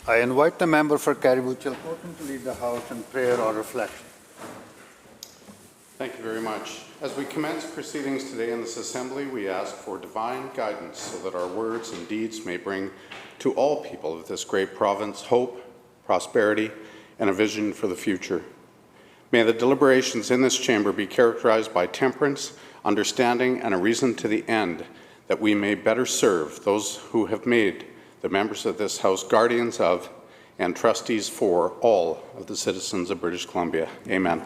I invite the member for Caribou-Chilcotin to lead the House in prayer or reflection. Thank you very much. As we commence proceedings today in this Assembly, we ask for divine guidance so that our words and deeds may bring to all people of this great province hope, prosperity, and a vision for the future. May the deliberations in this chamber be characterized by temperance, understanding, and a reason to the end, that we may better serve those who have made the members of this House guardians of and trustees for all of the citizens of British Columbia. Amen.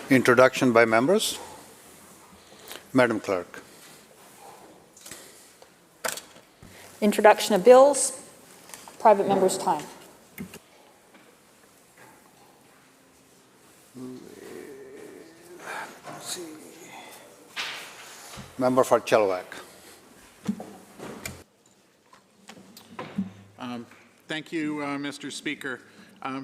Introduction by members. Madam Clerk. Introduction of bills. Private members' time. Let's see. Member for Chilliwack. Thank you, Mr. Speaker.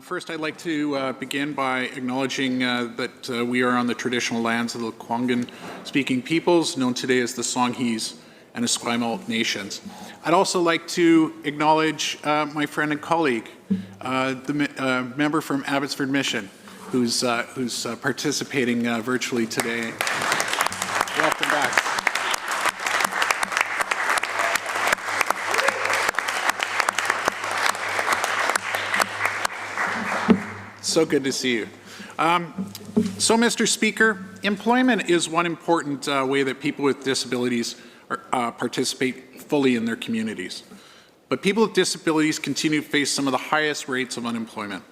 First, I'd like to begin by acknowledging that we are on the traditional lands of the Lekwungen-speaking peoples, known today as the Songhees and Esquimalt nations. I'd also like to acknowledge my friend and colleague, the member from Abbotsford Mission, who's participating virtually today. Welcome back. So good to see you. So, Mr. Speaker, employment is one important way that people with disabilities participate fully in their communities. But people with disabilities continue to face some of the highest rates of unemployment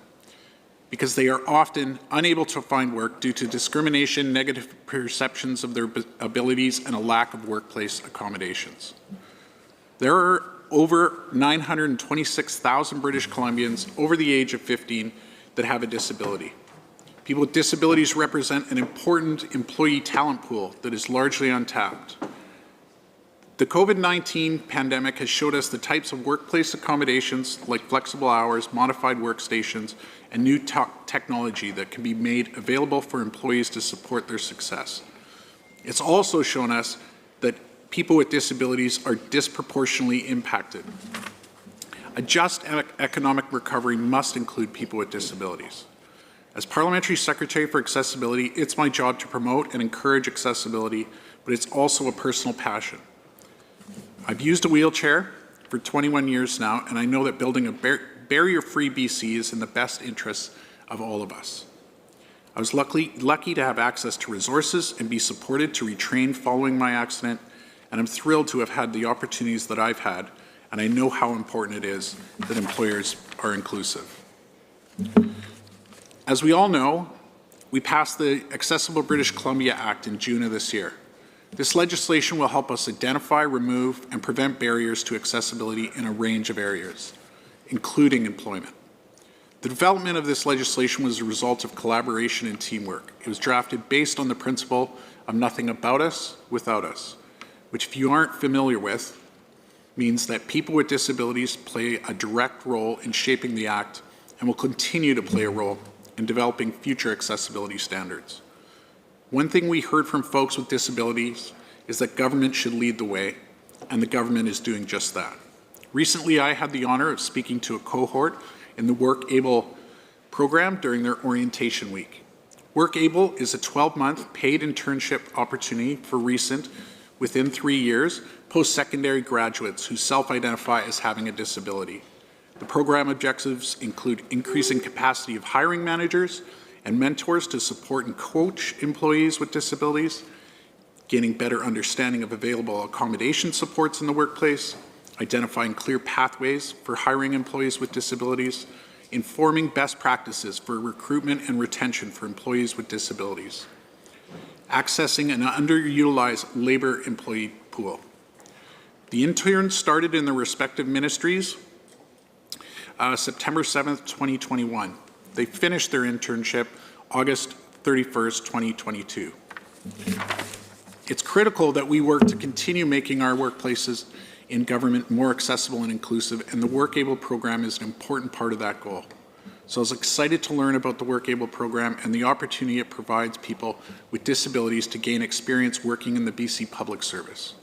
because they are often unable to find work due to discrimination, negative perceptions of their abilities, and a lack of workplace accommodations. There are over 926,000 British Columbians over the age of 15 that have a disability. People with disabilities represent an important employee talent pool that is largely untapped. The COVID-19 pandemic has showed us the types of workplace accommodations like flexible hours, modified workstations, and new technology that can be made available for employees to support their success. It's also shown us that people with disabilities are disproportionately impacted. A just economic recovery must include people with disabilities. As Parliamentary Secretary for Accessibility, it's my job to promote and encourage accessibility, but it's also a personal passion. I've used a wheelchair for 21 years now, and I know that building a barrier-free BC is in the best interests of all of us. I was lucky to have access to resources and be supported to retrain following my accident, and I'm thrilled to have had the opportunities that I've had, and I know how important it is that employers are inclusive. As we all know, We passed the Accessible British Columbia Act in June of this year. This legislation will help us identify, remove, and prevent barriers to accessibility in a range of areas, including employment. The development of this legislation was a result of collaboration and teamwork. It was drafted based on the principle of nothing about us without us, which, if you aren't familiar with, means that people with disabilities play a direct role in shaping the Act and will continue to play a role in developing future accessibility standards. One thing we heard from folks with disabilities is that government should lead the way, and the government is doing just that. Recently, I had the honor of speaking to a cohort in the Work Able program during their orientation week. Work Able is a 12-month paid internship opportunity for recent, within 3 years, post-secondary graduates who self-identify as having a disability. The program objectives include increasing capacity of hiring managers and mentors to support and coach employees with disabilities, gaining better understanding of available accommodation supports in the workplace, identifying clear pathways for hiring employees with disabilities, informing best practices for recruitment and retention for employees with disabilities, accessing an underutilized labor employee pool. The interns started in their respective ministries September 7th, 2021. They finished their internship August 31st, 2022. It's critical that we work to continue making our workplaces in government more accessible and inclusive, and the Work Able program is an important part of that goal. So I was excited to learn about the Work Able program and the opportunity it provides people with disabilities to gain experience working in the BC Public Service.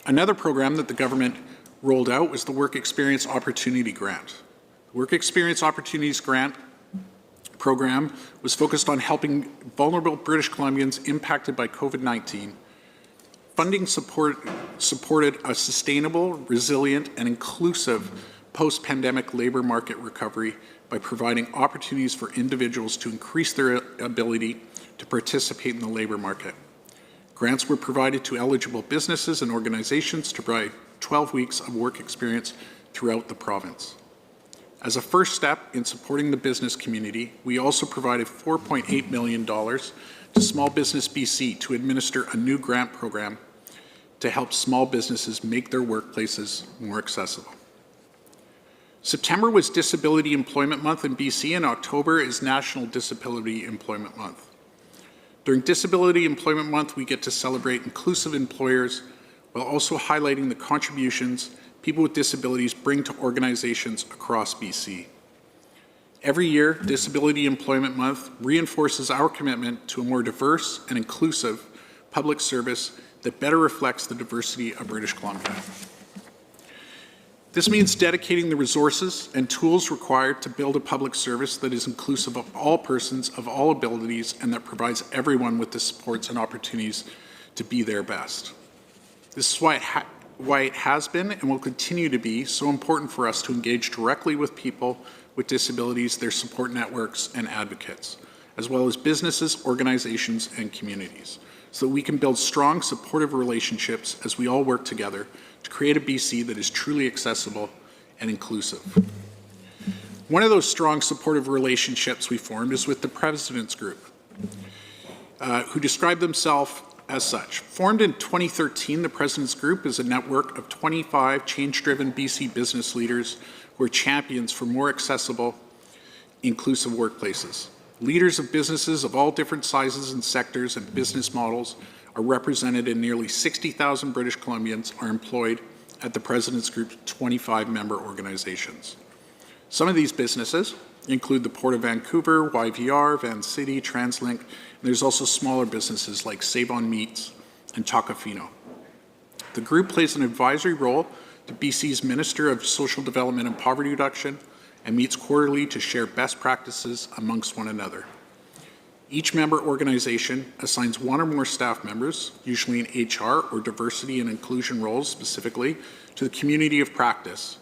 Another program that the government rolled out was the Work Experience Opportunity Grant. The Work Experience Opportunities Grant program was focused on helping vulnerable British Columbians impacted by COVID-19. Funding supported a sustainable, resilient, and inclusive post-pandemic labor market recovery by providing opportunities for individuals to increase their ability to participate in the labor market. Grants were provided to eligible businesses and organizations to provide 12 weeks of work experience throughout the province. As a first step in supporting the business community, we also provided $4.8 million to Small Business BC to administer a new grant program to help small businesses make their workplaces more accessible. September was Disability Employment Month in BC, and October is National Disability Employment Month. During Disability Employment Month, we get to celebrate inclusive employers while also highlighting the contributions people with disabilities bring to organizations across BC. Every year, Disability Employment Month reinforces our commitment to a more diverse and inclusive public service that better reflects the diversity of British Columbia. This means dedicating the resources and tools required to build a public service that is inclusive of all persons of all abilities and that provides everyone with the supports and opportunities to be their best. This is why it has been and will continue to be so important for us to engage directly with people with disabilities, their support networks, and advocates, as well as businesses, organizations, and communities, so that we can build strong, supportive relationships as we all work together to create a BC that is truly accessible and inclusive. One of those strong, supportive relationships we formed is with the President's Group, who describe themselves as such. Formed in 2013, the President's Group is a network of 25 change-driven BC business leaders who are champions for more accessible, inclusive workplaces. Leaders of businesses of all different sizes and sectors and business models are represented, and nearly 60,000 British Columbians are employed at the President's Group's 25 member organizations. Some of these businesses include the Port of Vancouver, YVR, Van City, TransLink, and there's also smaller businesses like Save On Meats and Tacofino. The group plays an advisory role to BC's Minister of Social Development and Poverty Reduction and meets quarterly to share best practices amongst one another. Each member organization assigns one or more staff members, usually in HR or diversity and inclusion roles specifically, to the community of practice.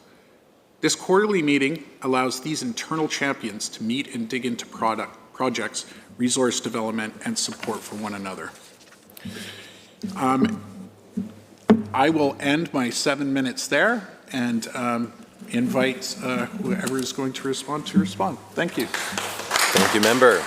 This quarterly meeting allows these internal champions to meet and dig into projects, resource development, and support for one another. I will end my 7 minutes there and invite whoever is going to respond. Thank you. Thank you, member.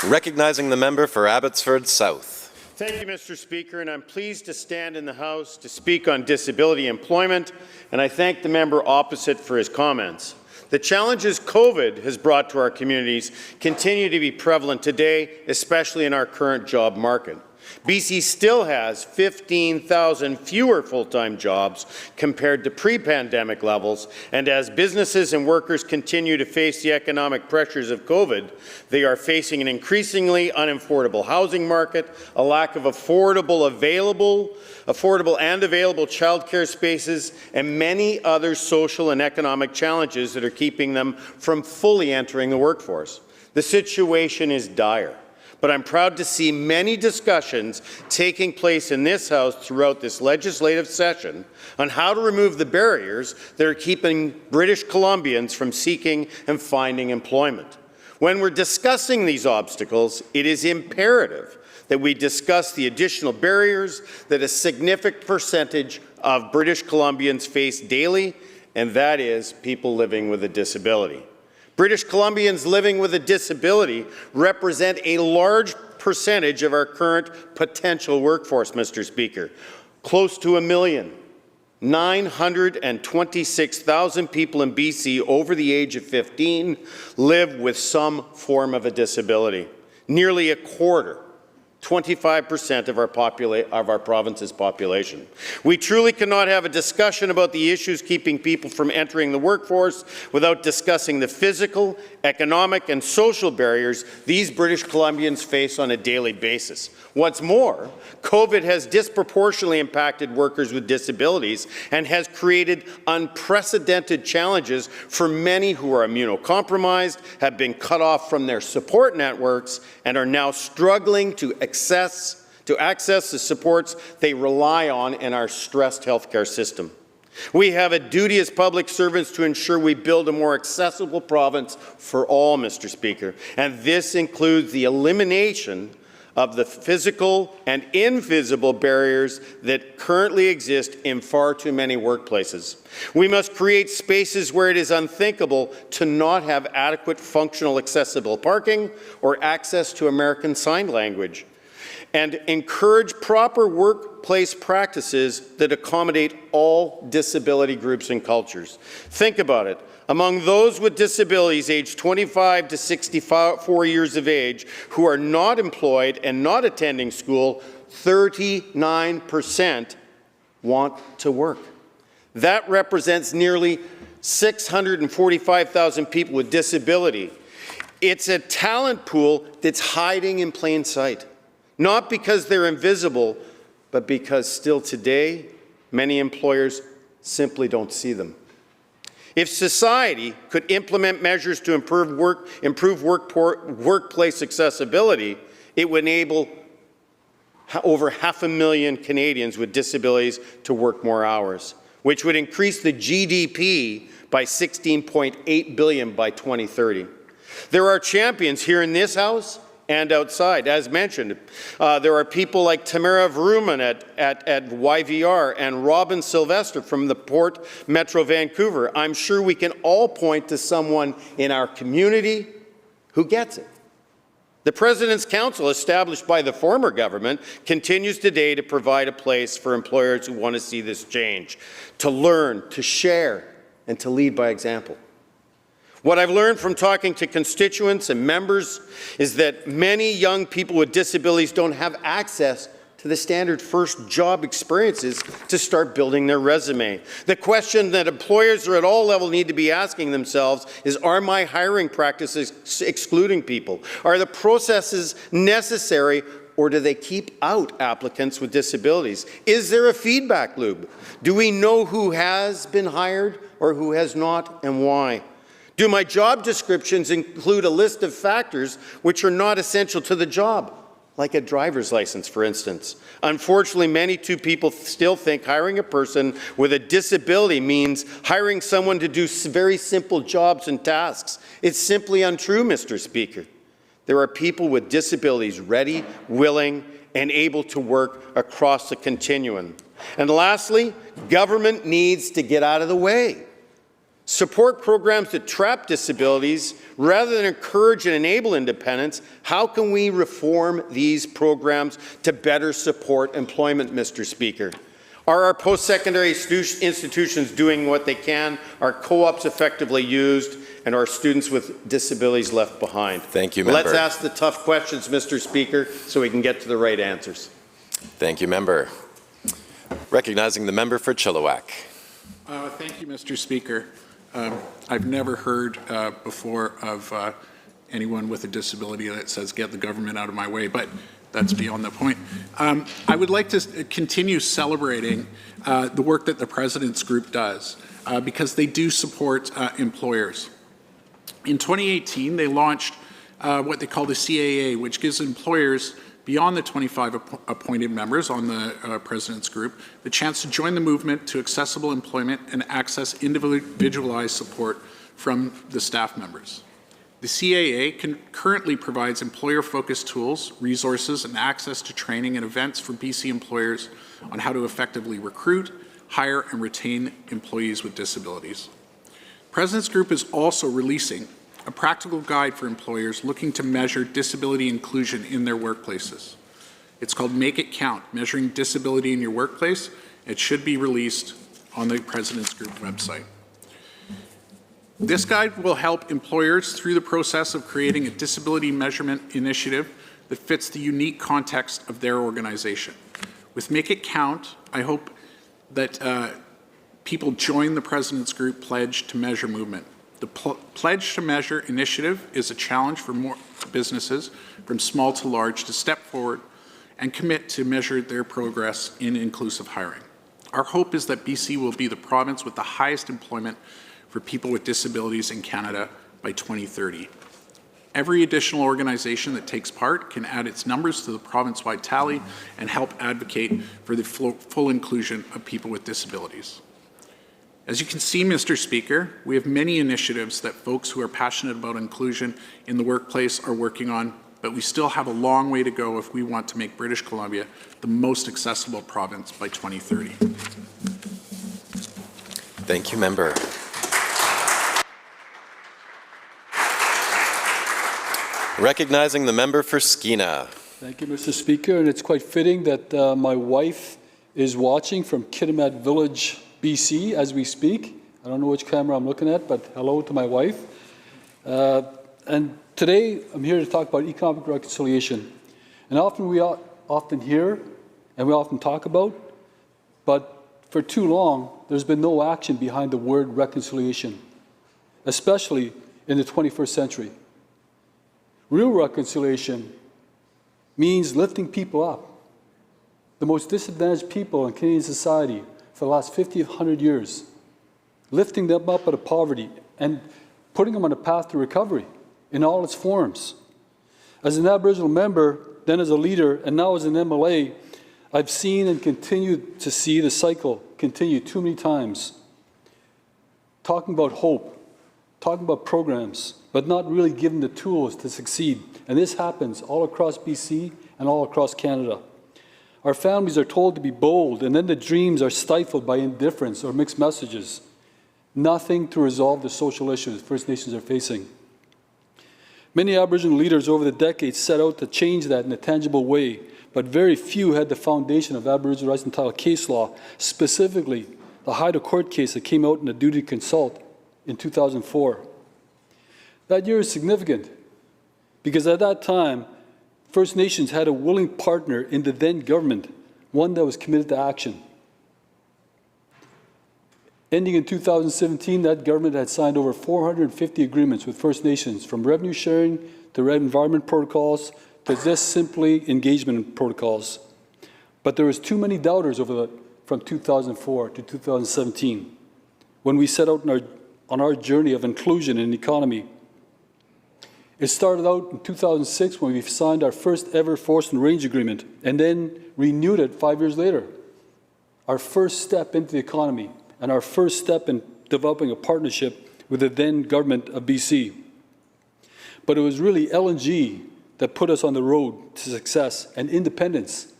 Recognizing the member for Abbotsford South. Thank you, Mr. Speaker, and I'm pleased to stand in the House to speak on disability employment, and I thank the member opposite for his comments. The challenges COVID has brought to our communities continue to be prevalent today, especially in our current job market. BC still has 15,000 fewer full-time jobs compared to pre-pandemic levels, and as businesses and workers continue to face the economic pressures of COVID, they are facing an increasingly unaffordable housing market, a lack of affordable and available childcare spaces, and many other social and economic challenges that are keeping them from fully entering the workforce. The situation is dire. But I'm proud to see many discussions taking place in this House throughout this legislative session on how to remove the barriers that are keeping British Columbians from seeking and finding employment. When we're discussing these obstacles, it is imperative that we discuss the additional barriers that a significant percentage of British Columbians face daily, and that is people living with a disability. British Columbians living with a disability represent a large percentage of our current potential workforce, Mr. Speaker. Close to 1,926,000 people in BC over the age of 15 live with some form of a disability. Nearly a quarter, 25% of our province's population. We truly cannot have a discussion about the issues keeping people from entering the workforce without discussing the physical, economic, and social barriers these British Columbians face on a daily basis. What's more, COVID has disproportionately impacted workers with disabilities and has created unprecedented challenges for many who are immunocompromised, have been cut off from their support networks, and are now struggling to access the supports they rely on in our stressed healthcare system. We have a duty as public servants to ensure we build a more accessible province for all, Mr. Speaker, and this includes the elimination of the physical and invisible barriers that currently exist in far too many workplaces. We must create spaces where it is unthinkable to not have adequate functional accessible parking or access to American Sign Language, and encourage proper workplace practices that accommodate all disability groups and cultures. Think about it. Among those with disabilities aged 25 to 64 years of age who are not employed and not attending school, 39% want to work. That represents nearly 645,000 people with disability. It's a talent pool that's hiding in plain sight, not because they're invisible, but because still today, many employers simply don't see them. If society could implement measures to improve workplace accessibility, it would enable over 500,000 Canadians with disabilities to work more hours, which would increase the GDP by $16.8 billion by 2030. There are champions here in this House and outside. As mentioned, there are people like Tamara Vrooman at YVR and Robin Sylvester from the Port Metro Vancouver. I'm sure we can all point to someone in our community who gets it. The President's Council, established by the former government, continues today to provide a place for employers who want to see this change, to learn, to share, and to lead by example. What I've learned from talking to constituents and members is that many young people with disabilities don't have access to the standard first job experiences to start building their resume. The question that employers at all levels need to be asking themselves is, are my hiring practices excluding people? Are the processes necessary, or do they keep out applicants with disabilities? Is there a feedback loop? Do we know who has been hired or who has not, and why? Do my job descriptions include a list of factors which are not essential to the job, like a driver's license, for instance? Unfortunately, many people still think hiring a person with a disability means hiring someone to do very simple jobs and tasks. It's simply untrue, Mr. Speaker. There are people with disabilities ready, willing, and able to work across the continuum. And lastly, government needs to get out of the way. support programs that trap disabilities rather than encourage and enable independence. How can we reform these programs to better support employment, Mr. Speaker? Are our post-secondary institutions doing what they can? Are co-ops effectively used? And are students with disabilities left behind? Thank you, member. Let's ask the tough questions, Mr. Speaker, so we can get to the right answers. Thank you, member. Recognizing the member for Chilliwack. Thank you, Mr. Speaker. I've never heard before of anyone with a disability that says, get the government out of my way, but that's beyond the point. I would like to continue celebrating the work that the President's Group does because they do support employers. In 2018, they launched what they call the CAA, which gives employers beyond the 25 appointed members on the President's Group the chance to join the movement to accessible employment and access individualized support from the staff members. The CAA currently provides employer-focused tools, resources, and access to training and events for BC employers on how to effectively recruit, hire, and retain employees with disabilities. President's Group is also releasing a practical guide for employers looking to measure disability inclusion in their workplaces. It's called Make It Count, Measuring Disability in Your Workplace. It should be released on the President's Group website. This guide will help employers through the process of creating a disability measurement initiative that fits the unique context of their organization. With Make It Count, I hope that people join the President's Group Pledge to Measure movement. The Pledge to Measure initiative is a challenge for more businesses, from small to large, to step forward and commit to measure their progress in inclusive hiring. Our hope is that BC will be the province with the highest employment for people with disabilities in Canada by 2030. Every additional organization that takes part can add its numbers to the province-wide tally and help advocate for the full inclusion of people with disabilities. As you can see, Mr. Speaker, we have many initiatives that folks who are passionate about inclusion in the workplace are working on, but we still have a long way to go if we want to make British Columbia the most accessible province by 2030. Thank you, member. Recognizing the member for Skeena. Thank you, Mr. Speaker, and it's quite fitting that my wife is watching from Kitimat Village, BC, as we speak. I don't know which camera I'm looking at, but hello to my wife. And today, I'm here to talk about economic reconciliation. And often we often hear, and we often talk about, but for too long, there's been no action behind the word reconciliation, especially in the 21st century. Real reconciliation means lifting people up, the most disadvantaged people in Canadian society for the last 50 to 100 years, lifting them up out of poverty and putting them on a path to recovery in all its forms. As an Aboriginal member, then as a leader, and now as an MLA, I've seen and continue to see the cycle continue too many times. Talking about hope, talking about programs, but not really given the tools to succeed. And this happens all across BC and all across Canada. Our families are told to be bold, and then the dreams are stifled by indifference or mixed messages. Nothing to resolve the social issues First Nations are facing. Many Aboriginal leaders over the decades set out to change that in a tangible way, but very few had the foundation of Aboriginal rights and title case law, specifically the Haida Court case that came out in the Duty to Consult in 2004. That year is significant because at that time, First Nations had a willing partner in the then government, one that was committed to action. Ending in 2017, that government had signed over 450 agreements with First Nations, from revenue sharing to red environment protocols to just simply engagement protocols. But there was too many doubters from 2004 to 2017 when we set out on our journey of inclusion in the economy. It started out in 2006 when we signed our first ever forest and range agreement and then renewed it 5 years later. Our first step into the economy and our first step in developing a partnership with the then government of BC. But it was really LNG that put us on the road to success and independence,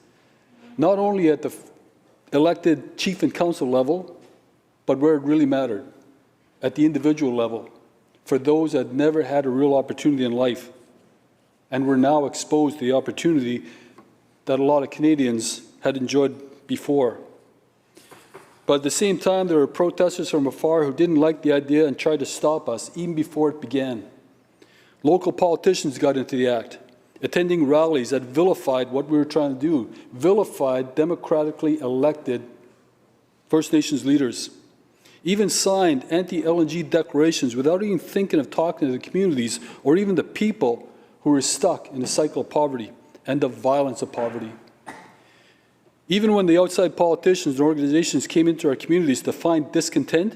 not only at the elected chief and council level, but where it really mattered, at the individual level for those that never had a real opportunity in life and were now exposed to the opportunity that a lot of Canadians had enjoyed before. But at the same time, there were protesters from afar who didn't like the idea and tried to stop us even before it began. Local politicians got into the act, attending rallies that vilified what we were trying to do, vilified democratically elected First Nations leaders, even signed anti-LNG declarations without even thinking of talking to the communities or even the people who were stuck in the cycle of poverty and the violence of poverty. Even when the outside politicians and organizations came into our communities to find discontent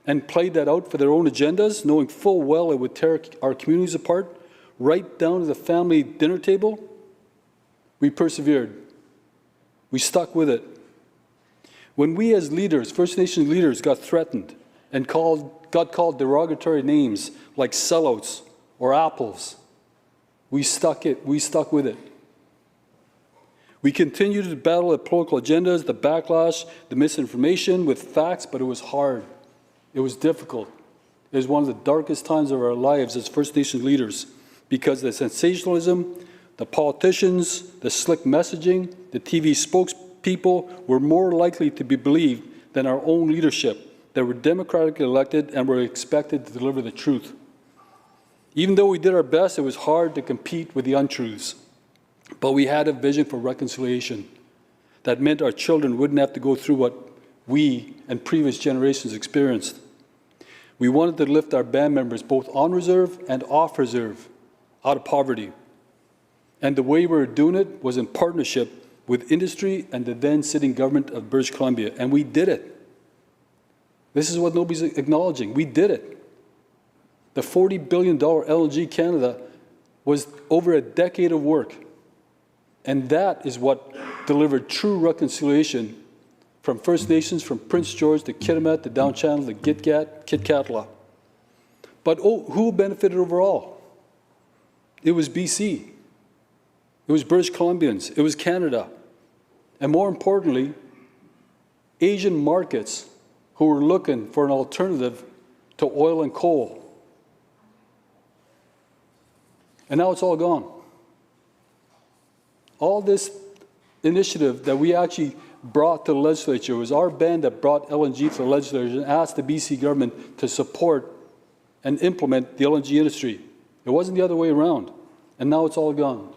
and played that out for their own agendas, knowing full well it would tear our communities apart, right down to the family dinner table, we persevered. We stuck with it. When we as leaders, First Nations leaders, got threatened and got called derogatory names like sellouts or apples, we stuck with it. We continued to battle the political agendas, the backlash, the misinformation with facts, but it was hard. It was difficult. It was one of the darkest times of our lives as First Nations leaders because the sensationalism, the politicians, the slick messaging, the TV spokespeople were more likely to be believed than our own leadership that were democratically elected and were expected to deliver the truth. Even though we did our best, it was hard to compete with the untruths. But we had a vision for reconciliation that meant our children wouldn't have to go through what we and previous generations experienced. We wanted to lift our band members both on reserve and off reserve out of poverty. And the way we were doing it was in partnership with industry and the then sitting government of British Columbia. And we did it. This is what nobody's acknowledging. We did it. The $40 billion LNG Canada was over a decade of work. And that is what delivered true reconciliation from First Nations, from Prince George to Kitimat to Down Channel to Kitkatla. But who benefited overall? It was BC. It was British Columbians. It was Canada. And more importantly, Asian markets who were looking for an alternative to oil and coal. And now it's all gone. All this initiative that we actually brought to the legislature was our band that brought LNG to the legislature and asked the BC government to support and implement the LNG industry. It wasn't the other way around. And now it's all gone.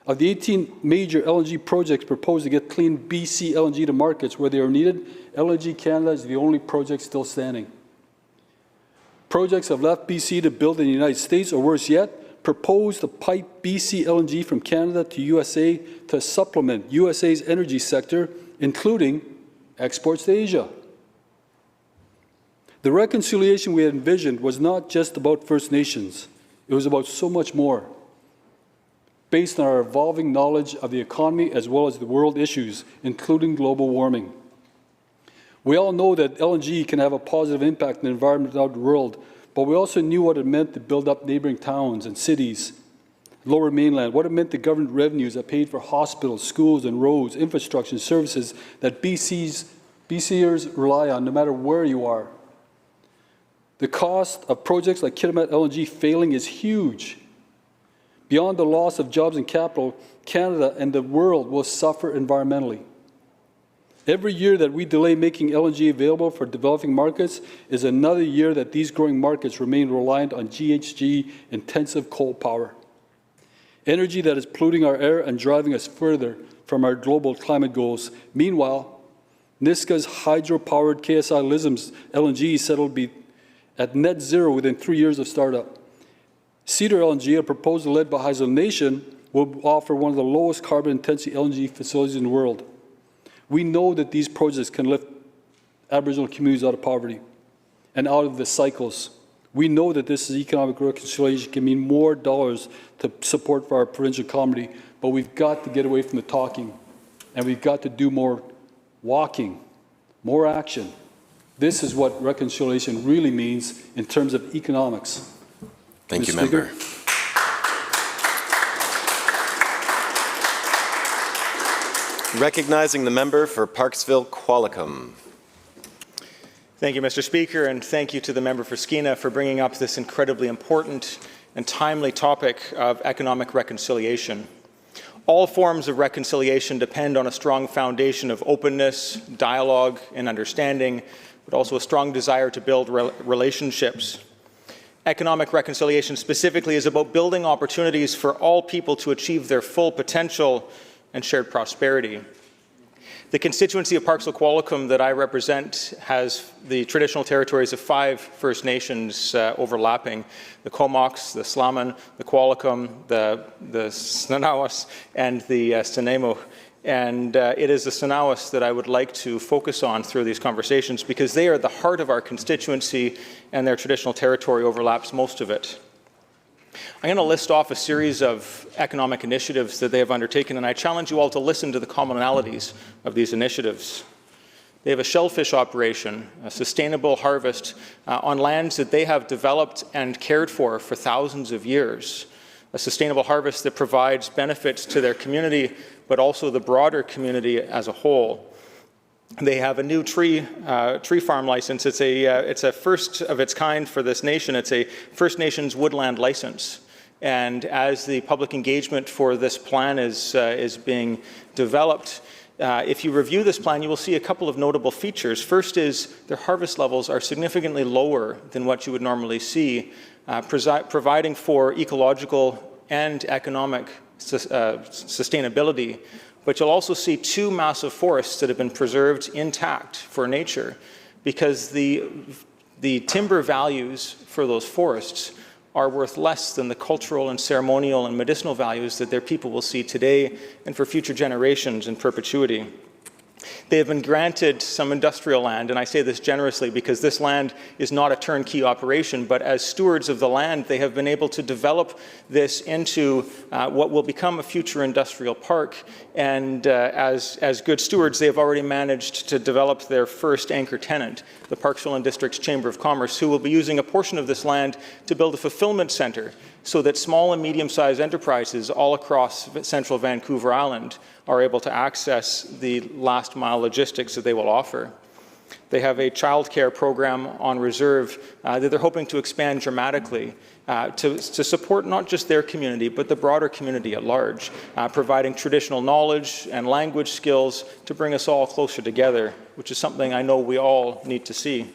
Of the 18 major LNG projects proposed to get clean BC LNG to markets where they are needed, LNG Canada is the only project still standing. Projects have left BC to build in the United States, or worse yet, propose to pipe BC LNG from Canada to USA to supplement USA's energy sector, including exports to Asia. The reconciliation we had envisioned was not just about First Nations. It was about so much more, based on our evolving knowledge of the economy as well as the world issues, including global warming. We all know that LNG can have a positive impact on the environment out in the world, but we also knew what it meant to build up neighboring towns and cities, Lower Mainland, what it meant to government revenues that paid for hospitals, schools, and roads, infrastructure, and services that BCers rely on no matter where you are. The cost of projects like Kitimat LNG failing is huge. Beyond the loss of jobs and capital, Canada and the world will suffer environmentally. Every year that we delay making LNG available for developing markets is another year that these growing markets remain reliant on GHG-intensive coal power. Energy that is polluting our air and driving us further from our global climate goals. Meanwhile, Niska's hydro-powered KSI Lisms LNG is settled to be at net zero within 3 years of startup. Cedar LNG, a proposal led by Haisel Nation, will offer one of the lowest carbon intensity LNG facilities in the world. We know that these projects can lift Aboriginal communities out of poverty and out of the cycles. We know that this is economic reconciliation can mean more dollars to support for our provincial economy, but we've got to get away from the talking, and we've got to do more walking, more action. This is what reconciliation really means in terms of economics. Thank you, Mr. Speaker. Member. Recognizing the member for Parksville-Qualicum. Thank you, Mr. Speaker, and thank you to the member for Skeena for bringing up this incredibly important and timely topic of economic reconciliation. All forms of reconciliation depend on a strong foundation of openness, dialogue, and understanding, but also a strong desire to build relationships. Economic reconciliation specifically is about building opportunities for all people to achieve their full potential and shared prosperity. The constituency of Parks Qualicum that I represent has the traditional territories of 5 First Nations overlapping: the Comox, the Slaman, the Qualicum, the Snanawas, and the Sanemo. And it is the Sanawas that I would like to focus on through these conversations, because they are the heart of our constituency and their traditional territory overlaps most of it. I'm going to list off a series of economic initiatives that they have undertaken, and I challenge you all to listen to the commonalities of these initiatives. They have a shellfish operation, a sustainable harvest on lands that they have developed and cared for thousands of years. A sustainable harvest that provides benefits to their community, but also the broader community as a whole. They have a new tree farm license. It's a first of its kind for this nation. It's a First Nations woodland license. And as the public engagement for this plan is being developed, if you review this plan, you will see a couple of notable features. First is their harvest levels are significantly lower than what you would normally see, providing for ecological and economic sustainability. But you'll also see 2 massive forests that have been preserved intact for nature, because the timber values for those forests are worth less than the cultural and ceremonial and medicinal values that their people will see today and for future generations in perpetuity. They have been granted some industrial land, and I say this generously because this land is not a turnkey operation, but as stewards of the land, they have been able to develop this into what will become a future industrial park. And as good stewards, they have already managed to develop their first anchor tenant, the Parksville and District's Chamber of Commerce, who will be using a portion of this land to build a fulfillment center so that small and medium-sized enterprises all across central Vancouver Island are able to access the last-mile logistics that they will offer. They have a childcare program on reserve that they're hoping to expand dramatically to support not just their community, but the broader community at large, providing traditional knowledge and language skills to bring us all closer together, which is something I know we all need to see.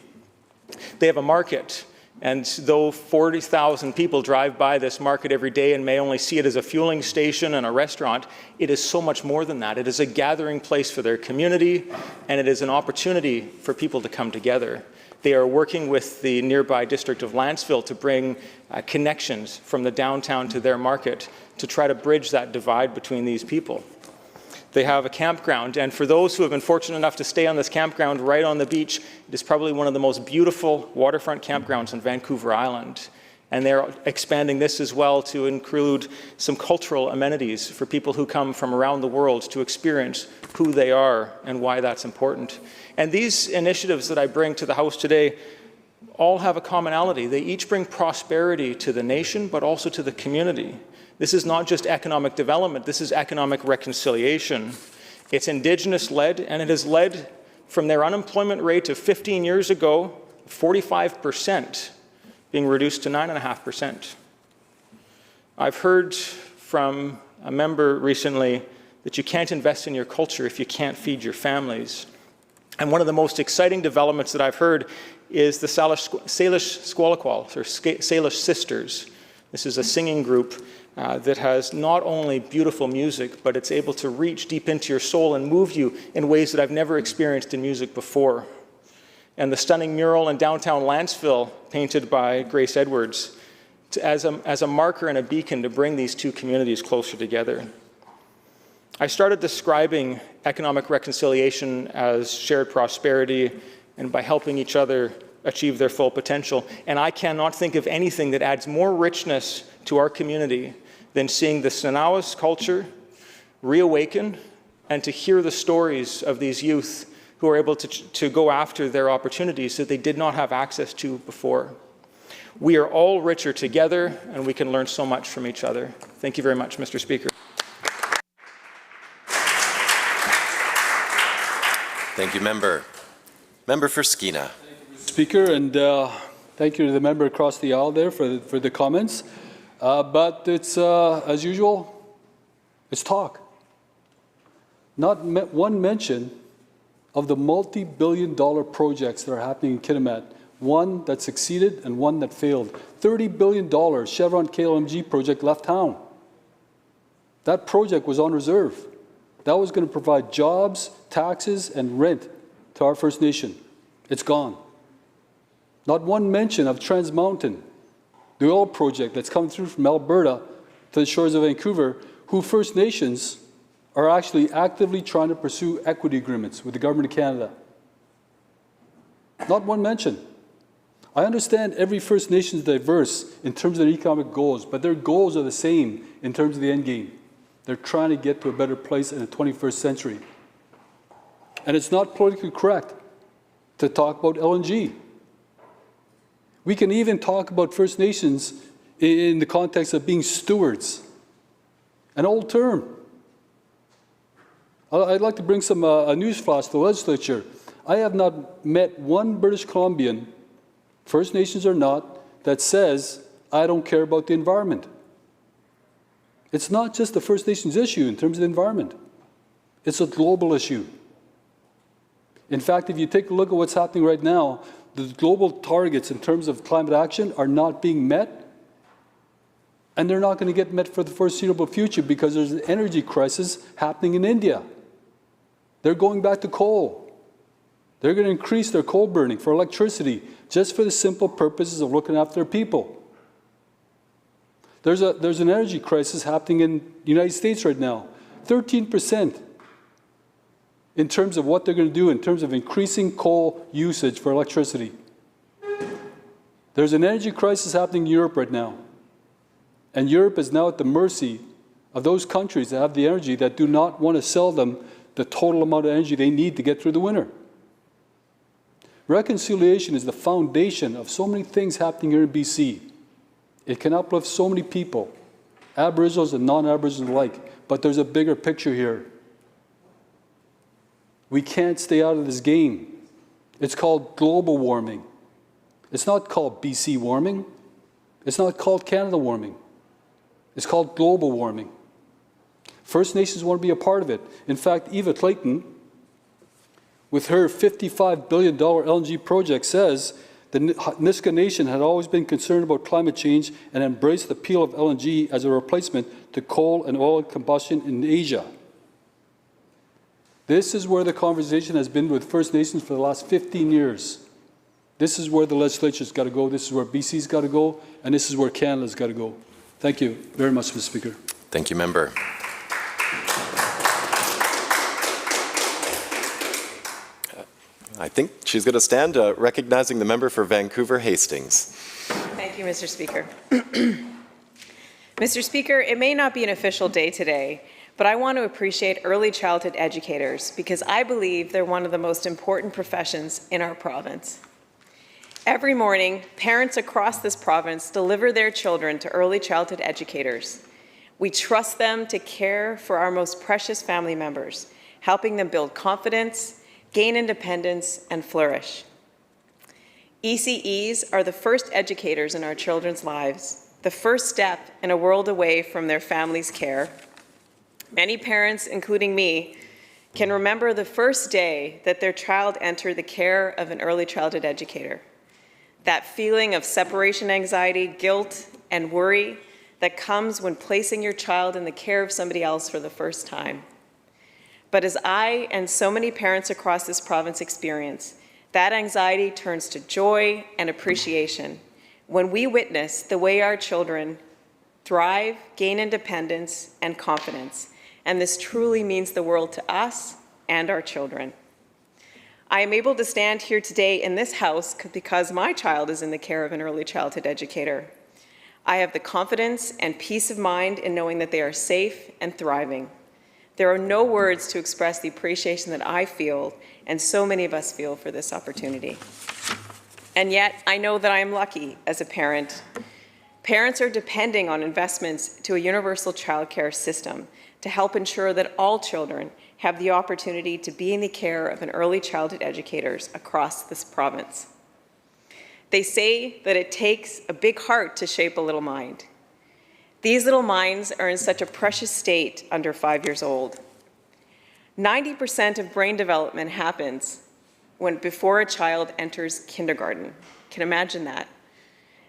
They have a market. And though 40,000 people drive by this market every day and may only see it as a fueling station and a restaurant, it is so much more than that. It is a gathering place for their community, and it is an opportunity for people to come together. They are working with the nearby district of Landsville to bring connections from the downtown to their market to try to bridge that divide between these people. They have a campground, and for those who have been fortunate enough to stay on this campground right on the beach, it is probably one of the most beautiful waterfront campgrounds on Vancouver Island. And they're expanding this as well to include some cultural amenities for people who come from around the world to experience who they are and why that's important. And these initiatives that I bring to the House today all have a commonality. They each bring prosperity to the nation, but also to the community. This is not just economic development, this is economic reconciliation. It's Indigenous-led, and it has led from their unemployment rate of 15 years ago, 45%, being reduced to 9.5%. I've heard from a member recently that you can't invest in your culture if you can't feed your families. And one of the most exciting developments that I've heard is the Salish Squalaqual, or Salish Sisters. This is a singing group that has not only beautiful music, but it's able to reach deep into your soul and move you in ways that I've never experienced in music before. And the stunning mural in downtown Landsville, painted by Grace Edwards, as a marker and a beacon to bring these two communities closer together. I started describing economic reconciliation as shared prosperity and by helping each other achieve their full potential. And I cannot think of anything that adds more richness to our community than seeing the Sanawas culture reawaken and to hear the stories of these youth who are able to go after their opportunities that they did not have access to before. We are all richer together, and we can learn so much from each other. Thank you very much, Mr. Speaker. Thank you, Member. Member for Skeena. Thank you, Mr. Speaker, and thank you to the member across the aisle there for the comments. But it's, as usual, it's talk. Not one mention of the multi-billion-dollar projects that are happening in Kitimat. One that succeeded and one that failed. $30 billion Chevron KLMG project left town. That project was on reserve. That was going to provide jobs, taxes, and rent to our First Nation. It's gone. Not one mention of Trans Mountain, the oil project that's coming through from Alberta to the shores of Vancouver, who First Nations are actually actively trying to pursue equity agreements with the Government of Canada. Not one mention. I understand every First Nation is diverse in terms of their economic goals, but their goals are the same in terms of the end game. They're trying to get to a better place in the 21st century. And it's not politically correct to talk about LNG. We can even talk about First Nations in the context of being stewards, an old term. I'd like to bring some a news flash to the Legislature. I have not met one British Columbian, First Nations or not, that says, I don't care about the environment. It's not just the First Nations issue in terms of the environment. It's a global issue. In fact, if you take a look at what's happening right now, the global targets in terms of climate action are not being met, and they're not going to get met for the foreseeable future because there's an energy crisis happening in India. They're going back to coal. They're going to increase their coal burning for electricity just for the simple purposes of looking after their people. There's an energy crisis happening in the United States right now. 13% in terms of what they're going to do in terms of increasing coal usage for electricity. There's an energy crisis happening in Europe right now. And Europe is now at the mercy of those countries that have the energy that do not want to sell them the total amount of energy they need to get through the winter. Reconciliation is the foundation of so many things happening here in BC. It can uplift so many people, Aboriginals and non-Aboriginals alike, but there's a bigger picture here. We can't stay out of this game. It's called global warming. It's not called BC warming. It's not called Canada warming. It's called global warming. First Nations want to be a part of it. In fact, Eva Clayton, with her $55 billion LNG project, says the Nisga'a Nation had always been concerned about climate change and embraced the appeal of LNG as a replacement to coal and oil combustion in Asia. This is where the conversation has been with First Nations for the last 15 years. This is where the legislature's got to go, this is where BC's got to go, and this is where Canada's got to go. Thank you very much, Mr. Speaker. Thank you, member. I think she's going to stand, recognizing the member for Vancouver Hastings. Thank you, Mr. Speaker. Mr. Speaker, it may not be an official day today, but I want to appreciate early childhood educators because I believe they're one of the most important professions in our province. Every morning, parents across this province deliver their children to early childhood educators. We trust them to care for our most precious family members, helping them build confidence, gain independence, and flourish. ECEs are the first educators in our children's lives, the first step in a world away from their family's care. Many parents, including me, can remember the first day that their child entered the care of an early childhood educator. That feeling of separation anxiety, guilt, and worry that comes when placing your child in the care of somebody else for the first time. But as I and so many parents across this province experience, that anxiety turns to joy and appreciation when we witness the way our children thrive, gain independence, and confidence. And this truly means the world to us and our children. I am able to stand here today in this house because my child is in the care of an early childhood educator. I have the confidence and peace of mind in knowing that they are safe and thriving. There are no words to express the appreciation that I feel and so many of us feel for this opportunity. And yet, I know that I am lucky as a parent. Parents are depending on investments to a universal childcare system to help ensure that all children have the opportunity to be in the care of an early childhood educators across this province. They say that it takes a big heart to shape a little mind. These little minds are in such a precious state under 5 years old. 90% of brain development happens before a child enters kindergarten. Can you imagine that?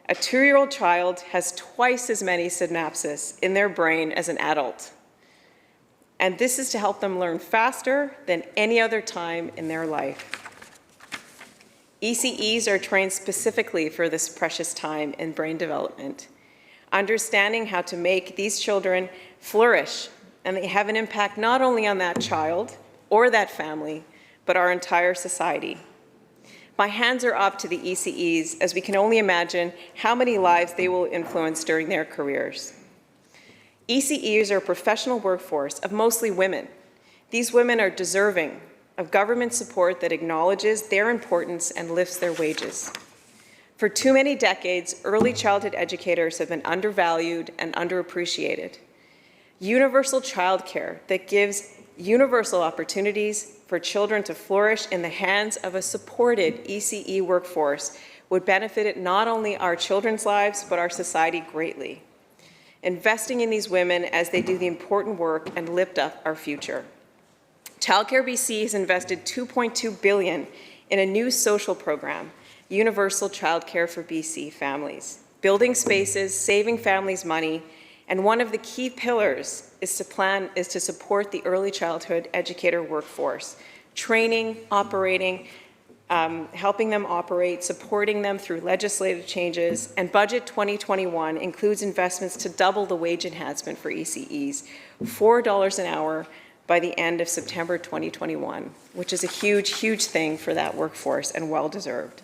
A 2-year-old child has twice as many synapses in their brain as an adult. And this is to help them learn faster than any other time in their life. ECEs are trained specifically for this precious time in brain development, understanding how to make these children flourish, and they have an impact not only on that child or that family, but our entire society. My hands are up to the ECEs, as we can only imagine how many lives they will influence during their careers. ECEs are a professional workforce of mostly women. These women are deserving of government support that acknowledges their importance and lifts their wages. For too many decades, early childhood educators have been undervalued and underappreciated. Universal childcare that gives universal opportunities for children to flourish in the hands of a supported ECE workforce would benefit not only our children's lives, but our society greatly. Investing in these women as they do the important work and lift up our future. Childcare BC has invested $2.2 billion in a new social program, Universal Childcare for BC Families, building spaces, saving families money, and one of the key pillars is to support the early childhood educator workforce, training, operating, helping them operate, supporting them through legislative changes, and Budget 2021 includes investments to double the wage enhancement for ECEs, $4 an hour by the end of September 2021, which is a huge, huge thing for that workforce and well-deserved.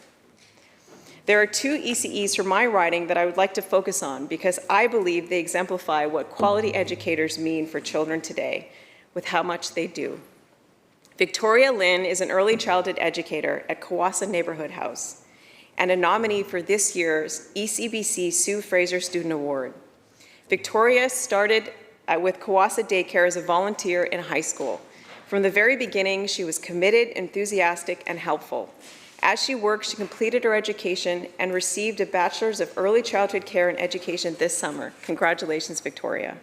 There are 2 ECEs from my riding that I would like to focus on because I believe they exemplify what quality educators mean for children today with how much they do. Victoria Lynn is an early childhood educator at Kawasa Neighborhood House and a nominee for this year's ECBC Sue Fraser Student Award. Victoria started with Kawasa Daycare as a volunteer in high school. From the very beginning, she was committed, enthusiastic, and helpful. As she worked, she completed her education and received a Bachelor's of Early Childhood Care and Education this summer. Congratulations, Victoria.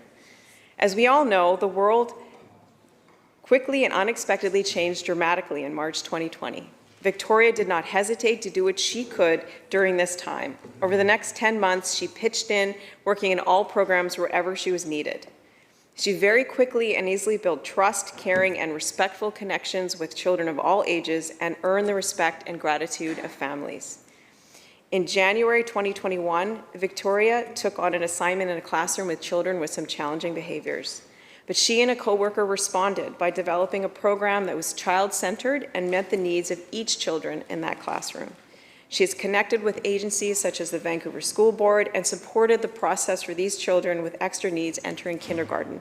As we all know, the world quickly and unexpectedly changed dramatically in March 2020. Victoria did not hesitate to do what she could during this time. Over the next 10 months, she pitched in, working in all programs wherever she was needed. She very quickly and easily built trust, caring, and respectful connections with children of all ages and earned the respect and gratitude of families. In January 2021, Victoria took on an assignment in a classroom with children with some challenging behaviors. But she and a coworker responded by developing a program that was child-centered and met the needs of each children in that classroom. She has connected with agencies such as the Vancouver School Board and supported the process for these children with extra needs entering kindergarten.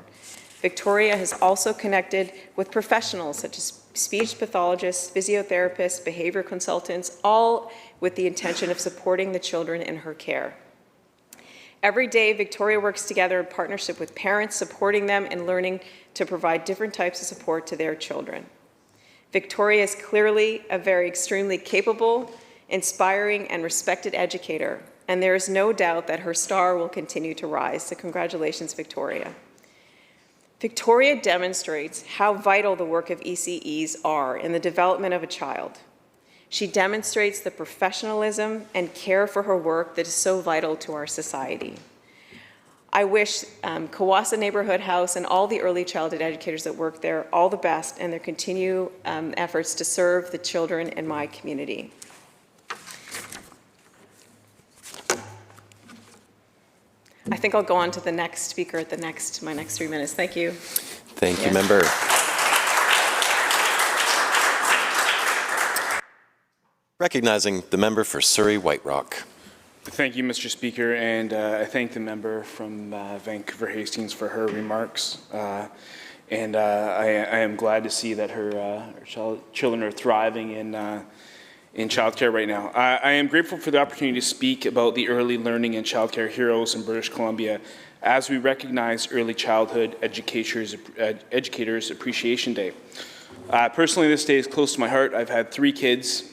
Victoria has also connected with professionals such as speech pathologists, physiotherapists, behavior consultants, all with the intention of supporting the children in her care. Every day, Victoria works together in partnership with parents, supporting them and learning to provide different types of support to their children. Victoria is clearly a very extremely capable, inspiring, and respected educator, and there is no doubt that her star will continue to rise. So congratulations, Victoria. Victoria demonstrates how vital the work of ECEs are in the development of a child. She demonstrates the professionalism and care for her work that is so vital to our society. I wish Kawasa Neighborhood House and all the early childhood educators that work there all the best in their continued efforts to serve the children in my community. I think I'll go on to the next speaker at my next 3 minutes. Thank you. Thank you, Member. Recognizing the member for Surrey White Rock. Thank you, Mr. Speaker, and I thank the member from Vancouver Hastings for her remarks. I am glad to see that her children are thriving in childcare right now. I am grateful for the opportunity to speak about the early learning and childcare heroes in British Columbia as we recognize Early Childhood Educators Appreciation Day. Personally, this day is close to my heart. I've had 3 kids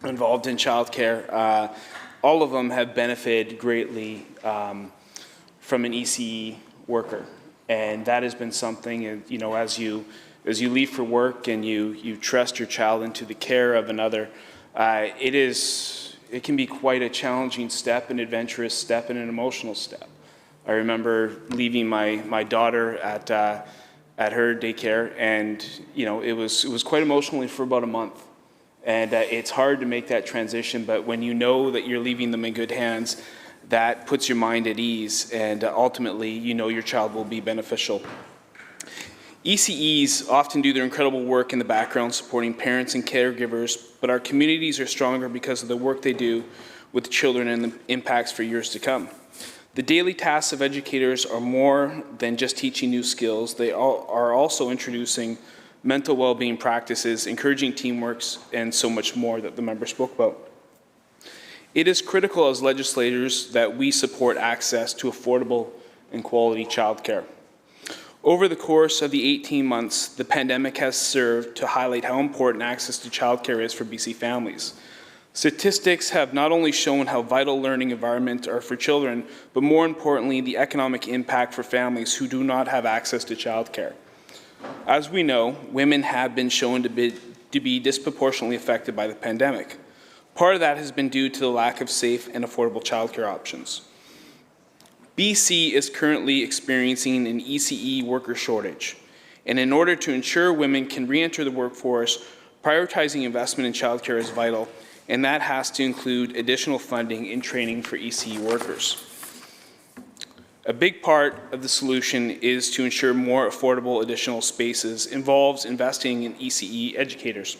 involved in childcare. all of them have benefited greatly from an ECE worker. And that has been something, you know, as you leave for work and you trust your child into the care of another, it can be quite a challenging step, an adventurous step, and an emotional step. I remember leaving my daughter at her daycare, and you know, it was quite emotional for about a month. And it's hard to make that transition, but when you know that you're leaving them in good hands, that puts your mind at ease, and ultimately, you know your child will be beneficial. ECEs often do their incredible work in the background supporting parents and caregivers, but our communities are stronger because of the work they do with children and the impacts for years to come. The daily tasks of educators are more than just teaching new skills. They are also introducing mental well-being practices, encouraging teamwork, and so much more that the member spoke about. It is critical as legislators that we support access to affordable and quality childcare. Over the course of the 18 months, the pandemic has served to highlight how important access to childcare is for BC families. Statistics have not only shown how vital learning environments are for children, but more importantly, the economic impact for families who do not have access to childcare. As we know, women have been shown to be disproportionately affected by the pandemic. Part of that has been due to the lack of safe and affordable childcare options. BC is currently experiencing an ECE worker shortage, and in order to ensure women can re-enter the workforce, prioritizing investment in childcare is vital, and that has to include additional funding and training for ECE workers. A big part of the solution is to ensure more affordable additional spaces involves investing in ECE educators.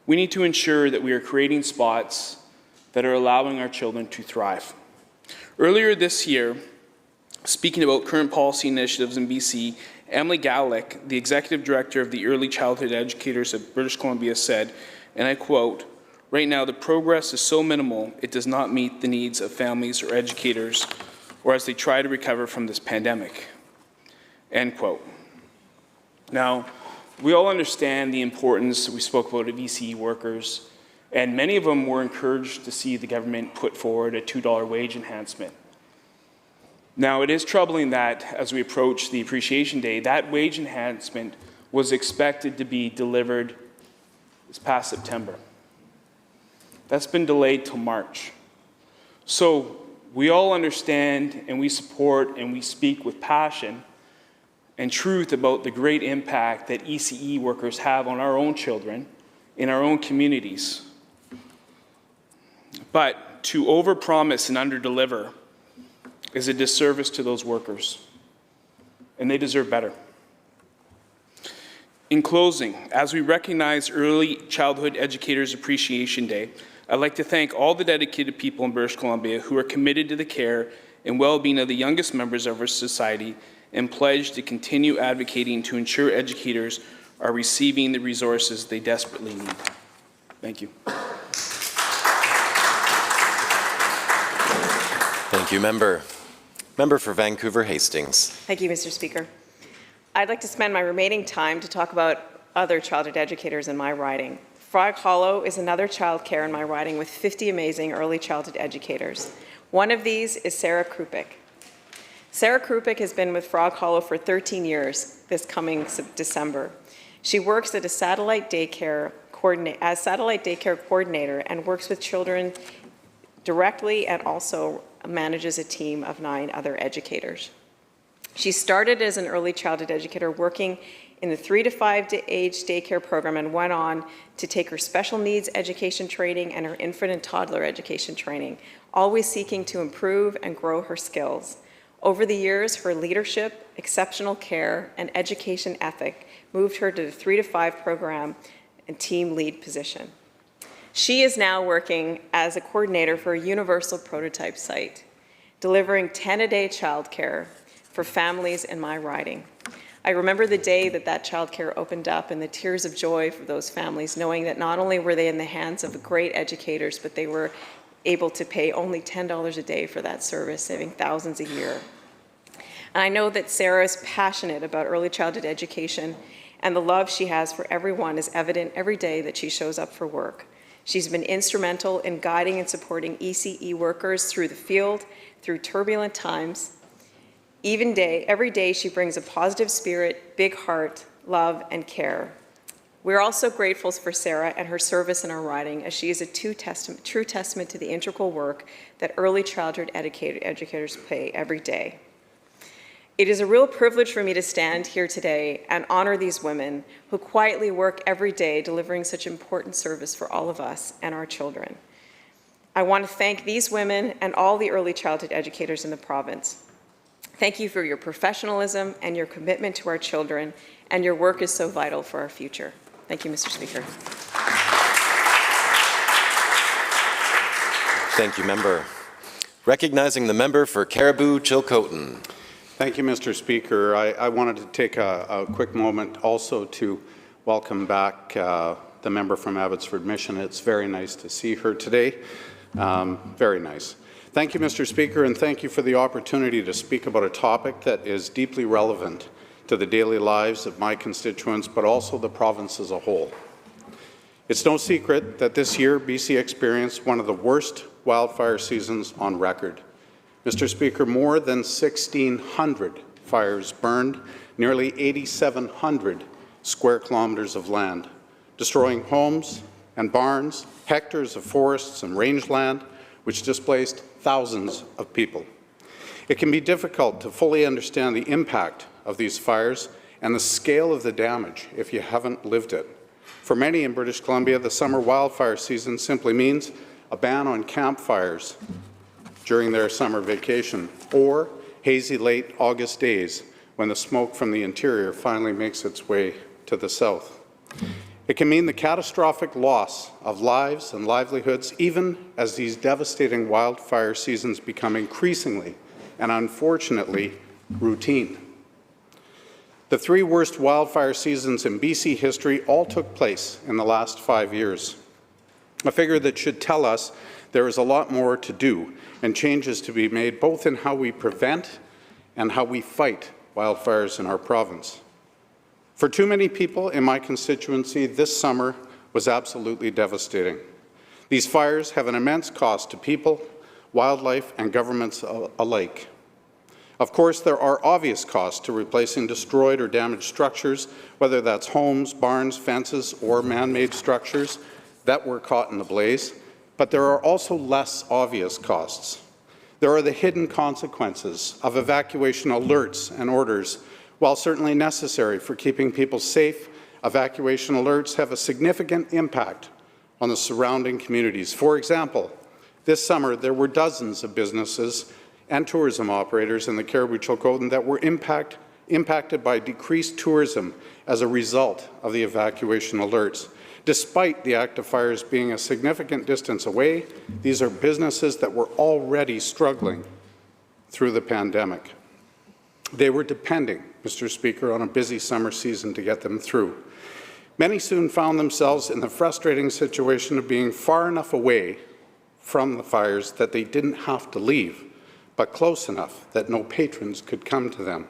We need to ensure that we are creating spots that are allowing our children to thrive. Earlier this year, speaking about current policy initiatives in BC, Emily Galick, the Executive Director of the Early Childhood Educators of British Columbia said, and I quote, "Right now the progress is so minimal it does not meet the needs of families or educators or as they try to recover from this pandemic." End quote. Now, we all understand the importance, we spoke about, of ECE workers, and many of them were encouraged to see the government put forward a $2 wage enhancement. Now, it is troubling that as we approach the Appreciation Day, that wage enhancement was expected to be delivered this past September. That's been delayed till March. So we all understand and we support and we speak with passion and truth about the great impact that ECE workers have on our own children in our own communities. But to overpromise and underdeliver is a disservice to those workers, and they deserve better. In closing, as we recognize Early Childhood Educators Appreciation Day, I'd like to thank all the dedicated people in British Columbia who are committed to the care and well-being of the youngest members of our society and pledge to continue advocating to ensure educators are receiving the resources they desperately need. Thank you. Thank you, Member. Member for Vancouver Hastings. Thank you, Mr. Speaker. I'd like to spend my remaining time to talk about other childhood educators in my riding. Frog Hollow is another childcare in my riding with 50 amazing early childhood educators. One of these is Sarah Krupik. Sarah Krupik has been with Frog Hollow for 13 years this coming December. She works at a satellite daycare coordinator and works with children directly and also manages a team of 9 other educators. She started as an early childhood educator working in the 3 to 5 age daycare program and went on to take her special needs education training and her infant and toddler education training, always seeking to improve and grow her skills. Over the years, her leadership, exceptional care, and education ethic moved her to the 3 to 5 program and team lead position. She is now working as a coordinator for a universal prototype site, delivering 10-a-day childcare for families in my riding. I remember the day that that childcare opened up and the tears of joy for those families, knowing that not only were they in the hands of great educators, but they were able to pay only $10 a day for that service, saving thousands a year. And I know that Sarah is passionate about early childhood education, and the love she has for everyone is evident every day that she shows up for work. She's been instrumental in guiding and supporting ECE workers through the field, through turbulent times. Every day, she brings a positive spirit, big heart, love, and care. We're also grateful for Sarah and her service in our riding, as she is a true testament to the integral work that early childhood educators play every day. It is a real privilege for me to stand here today and honor these women who quietly work every day delivering such important service for all of us and our children. I want to thank these women and all the early childhood educators in the province. Thank you for your professionalism and your commitment to our children, and your work is so vital for our future. Thank you, Mr. Speaker. Thank you, member. Recognizing the member for Caribou-Chilcotin. Thank you, Mr. Speaker. I wanted to take a quick moment also to welcome back the member from Abbotsford Mission. It's very nice to see her today. Very nice. Thank you, Mr. Speaker, and thank you for the opportunity to speak about a topic that is deeply relevant to the daily lives of my constituents, but also the province as a whole. It's no secret that this year BC experienced one of the worst wildfire seasons on record. Mr. Speaker, more than 1,600 fires burned nearly 8,700 square kilometres of land, destroying homes and barns, hectares of forests and rangeland, which displaced thousands of people. It can be difficult to fully understand the impact of these fires and the scale of the damage if you haven't lived it. For many in British Columbia, the summer wildfire season simply means a ban on campfires during their summer vacation, or hazy late August days when the smoke from the interior finally makes its way to the south. It can mean the catastrophic loss of lives and livelihoods, even as these devastating wildfire seasons become increasingly and unfortunately routine. The three worst wildfire seasons in BC history all took place in the last 5 years, a figure that should tell us there is a lot more to do and changes to be made both in how we prevent and how we fight wildfires in our province. For too many people in my constituency, this summer was absolutely devastating. These fires have an immense cost to people, wildlife, and governments alike. Of course, there are obvious costs to replacing destroyed or damaged structures, whether that's homes, barns, fences, or man-made structures that were caught in the blaze, but there are also less obvious costs. There are the hidden consequences of evacuation alerts and orders. While certainly necessary for keeping people safe, evacuation alerts have a significant impact on the surrounding communities. For example, this summer there were dozens of businesses and tourism operators in the Caribou-Chilcotin that were impacted by decreased tourism as a result of the evacuation alerts. Despite the active fires being a significant distance away, these are businesses that were already struggling through the pandemic. They were depending, Mr. Speaker, on a busy summer season to get them through. Many soon found themselves in the frustrating situation of being far enough away from the fires that they didn't have to leave, but close enough that no patrons could come to them.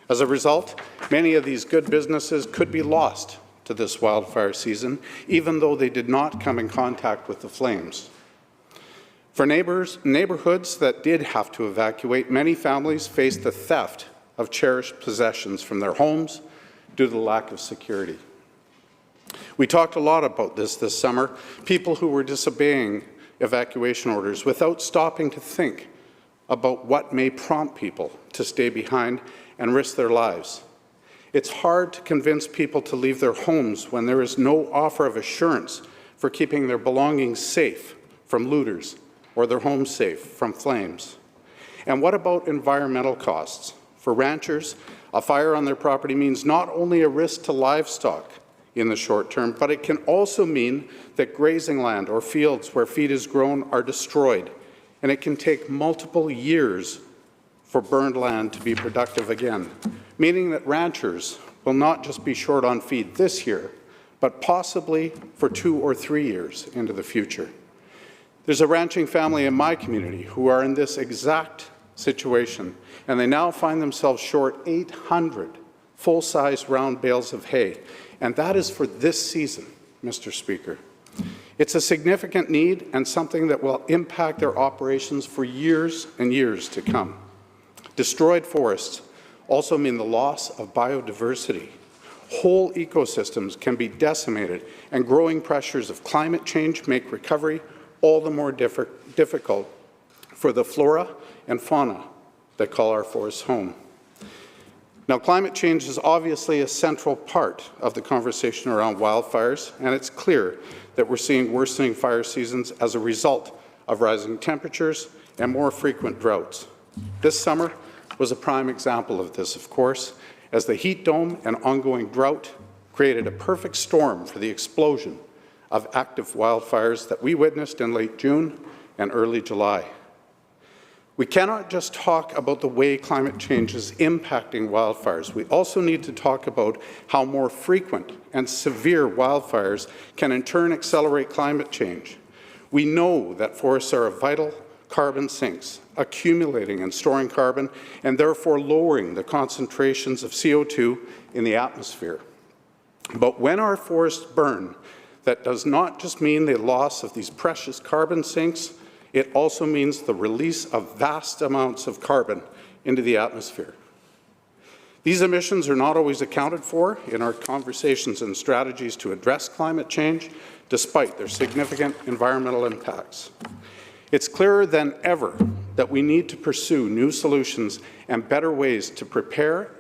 As a result, many of these good businesses could be lost to this wildfire season, even though they did not come in contact with the flames. For neighborhoods that did have to evacuate, many families faced the theft of cherished possessions from their homes due to the lack of security. We talked a lot about this summer, people who were disobeying evacuation orders without stopping to think about what may prompt people to stay behind and risk their lives. It's hard to convince people to leave their homes when there is no offer of assurance for keeping their belongings safe from looters or their homes safe from flames. And what about environmental costs? For ranchers, a fire on their property means not only a risk to livestock in the short term, but it can also mean that grazing land or fields where feed is grown are destroyed, and it can take multiple years for burned land to be productive again, meaning that ranchers will not just be short on feed this year, but possibly for 2 or 3 years into the future. There's a ranching family in my community who are in this exact situation, and they now find themselves short 800 full-size round bales of hay, and that is for this season, Mr. Speaker. It's a significant need and something that will impact their operations for years and years to come. Destroyed forests also mean the loss of biodiversity. Whole ecosystems can be decimated, and growing pressures of climate change make recovery all the more difficult for the flora and fauna that call our forests home. Now, climate change is obviously a central part of the conversation around wildfires, and it's clear that we're seeing worsening fire seasons as a result of rising temperatures and more frequent droughts. This summer was a prime example of this, of course, as the heat dome and ongoing drought created a perfect storm for the explosion of active wildfires that we witnessed in late June and early July. We cannot just talk about the way climate change is impacting wildfires. We also need to talk about how more frequent and severe wildfires can in turn accelerate climate change. We know that forests are vital carbon sinks, accumulating and storing carbon, and therefore lowering the concentrations of CO2 in the atmosphere. But when our forests burn, that does not just mean the loss of these precious carbon sinks, it also means the release of vast amounts of carbon into the atmosphere. These emissions are not always accounted for in our conversations and strategies to address climate change, despite their significant environmental impacts. It's clearer than ever that we need to pursue new solutions and better ways to prepare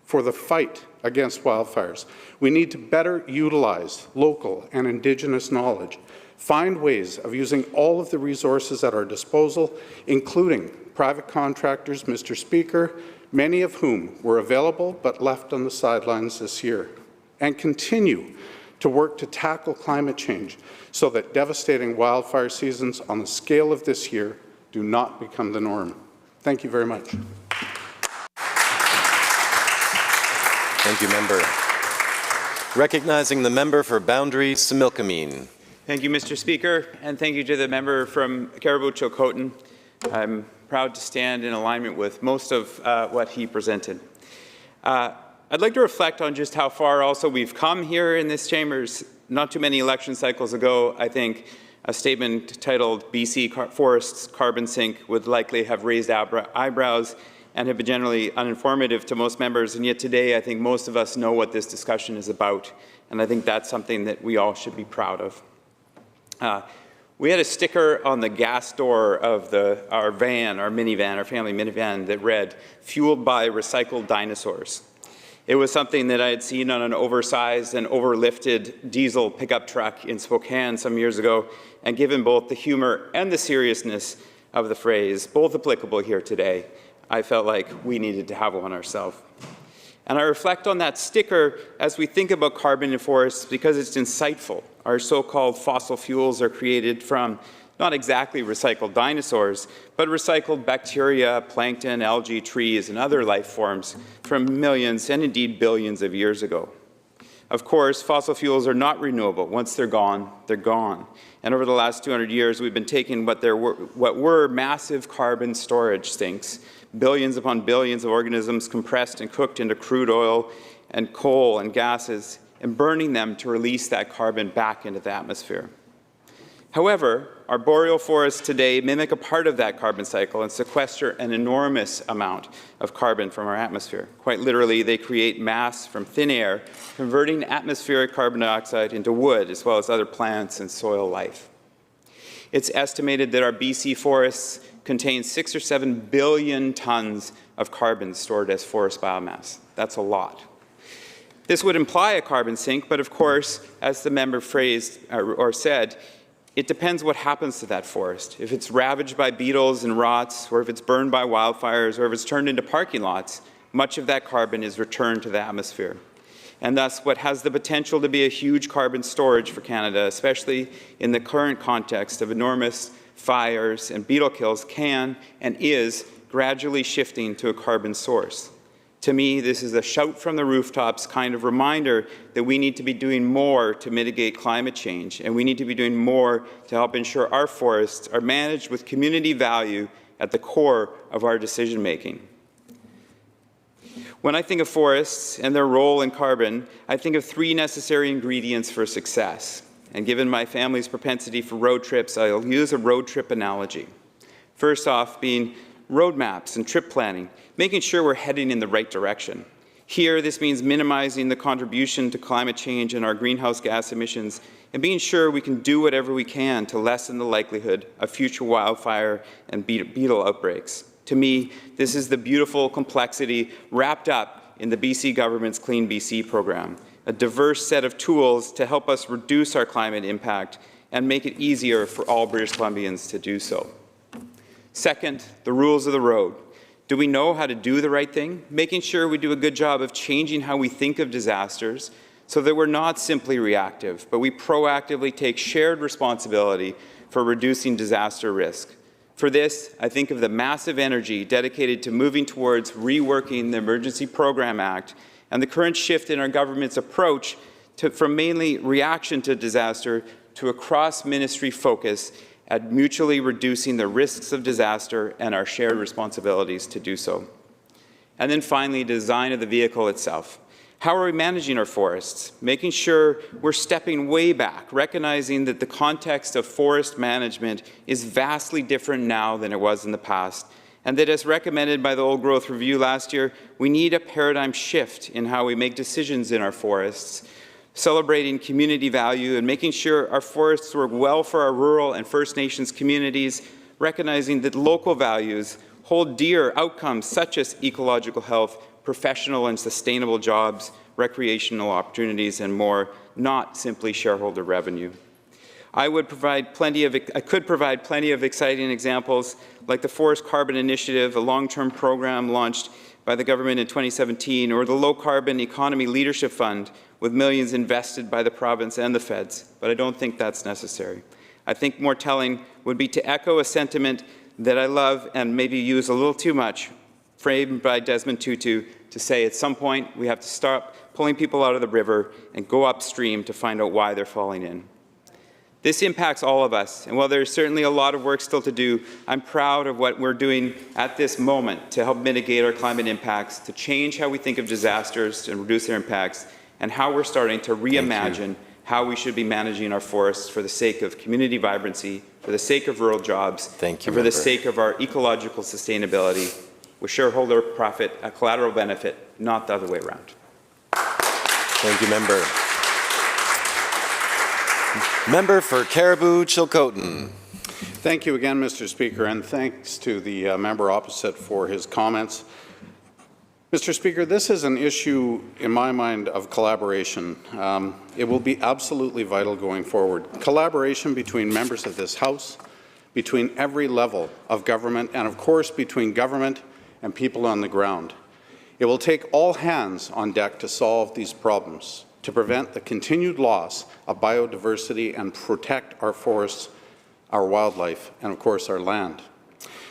for the fight against wildfires. We need to better utilize local and Indigenous knowledge, find ways of using all of the resources at our disposal, including private contractors, Mr. Speaker, many of whom were available but left on the sidelines this year, and continue to work to tackle climate change so that devastating wildfire seasons on the scale of this year do not become the norm. Thank you very much. Thank you, member. Recognizing the member for Boundary Similkameen. Thank you, Mr. Speaker, and thank you to the member from Caribou-Chilcotin. I'm proud to stand in alignment with most of what he presented. I'd like to reflect on just how far also we've come here in this chambers. Not too many election cycles ago, I think a statement titled BC Forests Carbon Sink would likely have raised eyebrows and have been generally uninformative to most members, and yet today I think most of us know what this discussion is about, and I think that's something that we all should be proud of. We had a sticker on the gas door of our minivan, our family minivan, that read, "Fueled by recycled dinosaurs." It was something that I had seen on an oversized and overlifted diesel pickup truck in Spokane some years ago, and given both the humor and the seriousness of the phrase, both applicable here today, I felt like we needed to have one ourselves. And I reflect on that sticker as we think about carbon in forests because it's insightful. Our so-called fossil fuels are created from not exactly recycled dinosaurs, but recycled bacteria, plankton, algae, trees, and other life forms from millions and indeed billions of years ago. Of course, fossil fuels are not renewable. Once they're gone, they're gone. And over the last 200 years, we've been taking what were massive carbon storage sinks, billions upon billions of organisms compressed and cooked into crude oil and coal and gases, and burning them to release that carbon back into the atmosphere. However, our boreal forests today mimic a part of that carbon cycle and sequester an enormous amount of carbon from our atmosphere. Quite literally, they create mass from thin air, converting atmospheric carbon dioxide into wood, as well as other plants and soil life. It's estimated that our BC forests contain 6 or 7 billion tons of carbon stored as forest biomass. That's a lot. This would imply a carbon sink, but of course, as the member phrased or said, it depends what happens to that forest. If it's ravaged by beetles and rots, or if it's burned by wildfires, or if it's turned into parking lots, much of that carbon is returned to the atmosphere. And thus, what has the potential to be a huge carbon storage for Canada, especially in the current context of enormous fires and beetle kills, can and is gradually shifting to a carbon source. To me, this is a shout from the rooftops kind of reminder that we need to be doing more to mitigate climate change, and we need to be doing more to help ensure our forests are managed with community value at the core of our decision-making. When I think of forests and their role in carbon, I think of 3 necessary ingredients for success. And given my family's propensity for road trips, I'll use a road trip analogy. First off, being road maps and trip planning, making sure we're heading in the right direction. Here, this means minimizing the contribution to climate change and our greenhouse gas emissions, and being sure we can do whatever we can to lessen the likelihood of future wildfire and beetle outbreaks. To me, this is the beautiful complexity wrapped up in the BC government's Clean BC program, a diverse set of tools to help us reduce our climate impact and make it easier for all British Columbians to do so. Second, the rules of the road. Do we know how to do the right thing? Making sure we do a good job of changing how we think of disasters so that we're not simply reactive, but we proactively take shared responsibility for reducing disaster risk. For this, I think of the massive energy dedicated to moving towards reworking the Emergency Program Act and the current shift in our government's approach from mainly reaction to disaster to a cross-ministry focus at mutually reducing the risks of disaster and our shared responsibilities to do so. And then finally, design of the vehicle itself. How are we managing our forests? Making sure we're stepping way back, recognizing that the context of forest management is vastly different now than it was in the past, and that as recommended by the Old Growth Review last year, we need a paradigm shift in how we make decisions in our forests, celebrating community value and making sure our forests work well for our rural and First Nations communities, recognizing that local values hold dear outcomes such as ecological health, professional and sustainable jobs, recreational opportunities, and more, not simply shareholder revenue. I could provide plenty of exciting examples like the Forest Carbon Initiative, a long-term program launched by the government in 2017, or the Low Carbon Economy Leadership Fund, with millions invested by the province and the feds, but I don't think that's necessary. I think more telling would be to echo a sentiment that I love and maybe use a little too much, framed by Desmond Tutu, to say at some point we have to stop pulling people out of the river and go upstream to find out why they're falling in. This impacts all of us, and while there's certainly a lot of work still to do, I'm proud of what we're doing at this moment to help mitigate our climate impacts, to change how we think of disasters and reduce their impacts, and how we're starting to reimagine how we should be managing our forests for the sake of community vibrancy, for the sake of rural jobs, and for the sake of our ecological sustainability, with shareholder profit, a collateral benefit, not the other way around. Thank you, member. Member for Caribou-Chilcotin. Thank you again, Mr. Speaker, and thanks to the member opposite for his comments. Mr. Speaker, this is an issue, in my mind, of collaboration. It will be absolutely vital going forward. Collaboration between members of this House, between every level of government, and of course between government and people on the ground. It will take all hands on deck to solve these problems, to prevent the continued loss of biodiversity and protect our forests, our wildlife, and of course our land.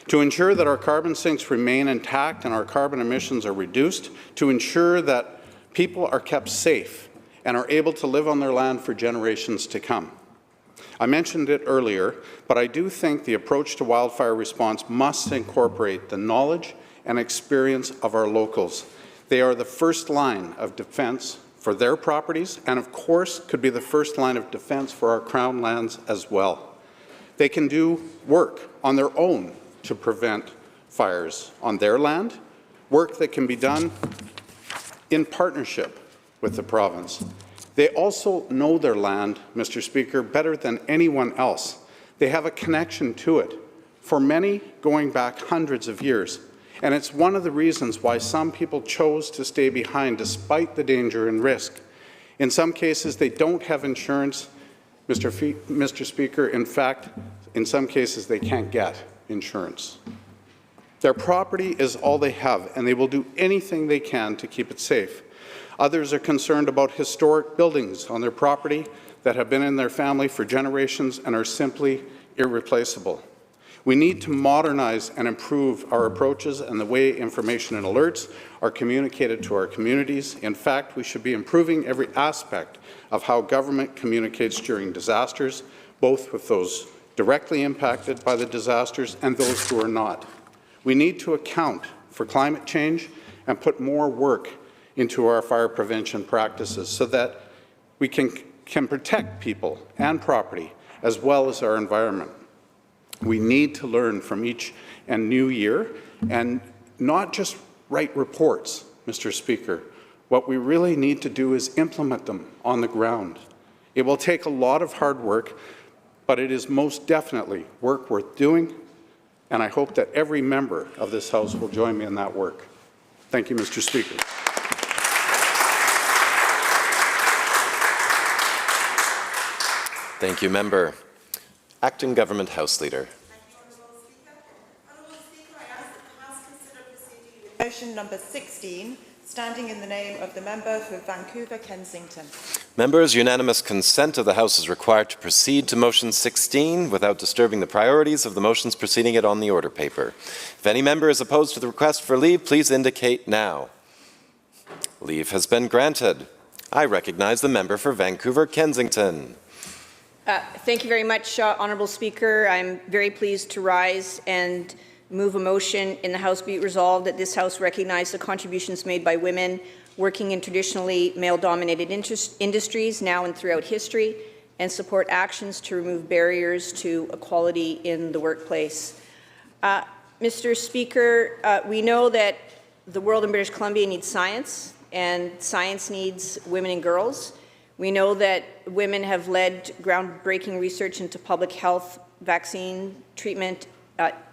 To ensure that our carbon sinks remain intact and our carbon emissions are reduced, to ensure that people are kept safe and are able to live on their land for generations to come. I mentioned it earlier, but I do think the approach to wildfire response must incorporate the knowledge and experience of our locals. They are the first line of defense for their properties and, of course, could be the first line of defense for our Crown lands as well. They can do work on their own to prevent fires on their land, work that can be done in partnership with the province. They also know their land, Mr. Speaker, better than anyone else. They have a connection to it, for many going back hundreds of years. And it's one of the reasons why some people chose to stay behind despite the danger and risk. In some cases, they don't have insurance, Mr. Speaker. In fact, in some cases, they can't get insurance. Their property is all they have, and they will do anything they can to keep it safe. Others are concerned about historic buildings on their property that have been in their family for generations and are simply irreplaceable. We need to modernize and improve our approaches and the way information and alerts are communicated to our communities. In fact, we should be improving every aspect of how government communicates during disasters, both with those directly impacted by the disasters and those who are not. We need to account for climate change and put more work into our fire prevention practices so that we can can protect people and property, as well as our environment. We need to learn from each and new year and not just write reports, Mr. Speaker. What we really need to do is implement them on the ground. It will take a lot of hard work, but it is most definitely work worth doing, and I hope that every member of this House will join me in that work. Thank you, Mr. Speaker. Thank you, Member. Acting Government House Leader. Motion number 16, standing in the name of the member for Vancouver Kensington. Members, unanimous consent of the House is required to proceed to motion 16 without disturbing the priorities of the motions preceding it on the order paper. If any member is opposed to the request for leave, please indicate now. Leave has been granted. I recognize the member for Vancouver Kensington. Thank you very much, Honourable Speaker. I'm very pleased to rise and move a motion in the House be it resolved that this House recognize the contributions made by women working in traditionally male-dominated industries now and throughout history, and support actions to remove barriers to equality in the workplace. Mr. Speaker, we know that the world in British Columbia needs science, and science needs women and girls. We know that women have led groundbreaking research into public health, vaccine, treatment,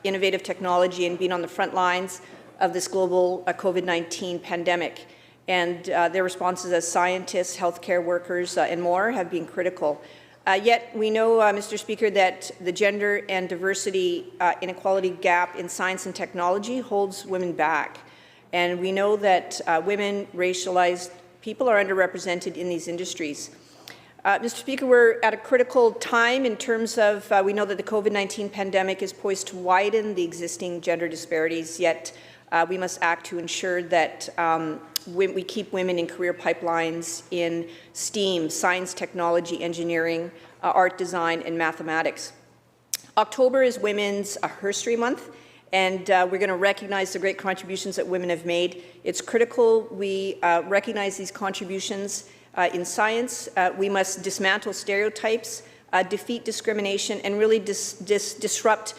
innovative technology, and been on the front lines of this global COVID-19 pandemic. And their responses as scientists, healthcare workers, and more have been critical. Yet we know, Mr. Speaker, that the gender and diversity inequality gap in science and technology holds women back. And we know that women, racialized people are underrepresented in these industries. Mr. Speaker, we're at a critical time in terms of, we know that the COVID-19 pandemic is poised to widen the existing gender disparities, yet we must act to ensure that we keep women in career pipelines in STEAM, science, technology, engineering, art, design, and mathematics. October is Women's History Month, and we're going to recognize the great contributions that women have made. It's critical we recognize these contributions in science. We must dismantle stereotypes, defeat discrimination, and really disrupt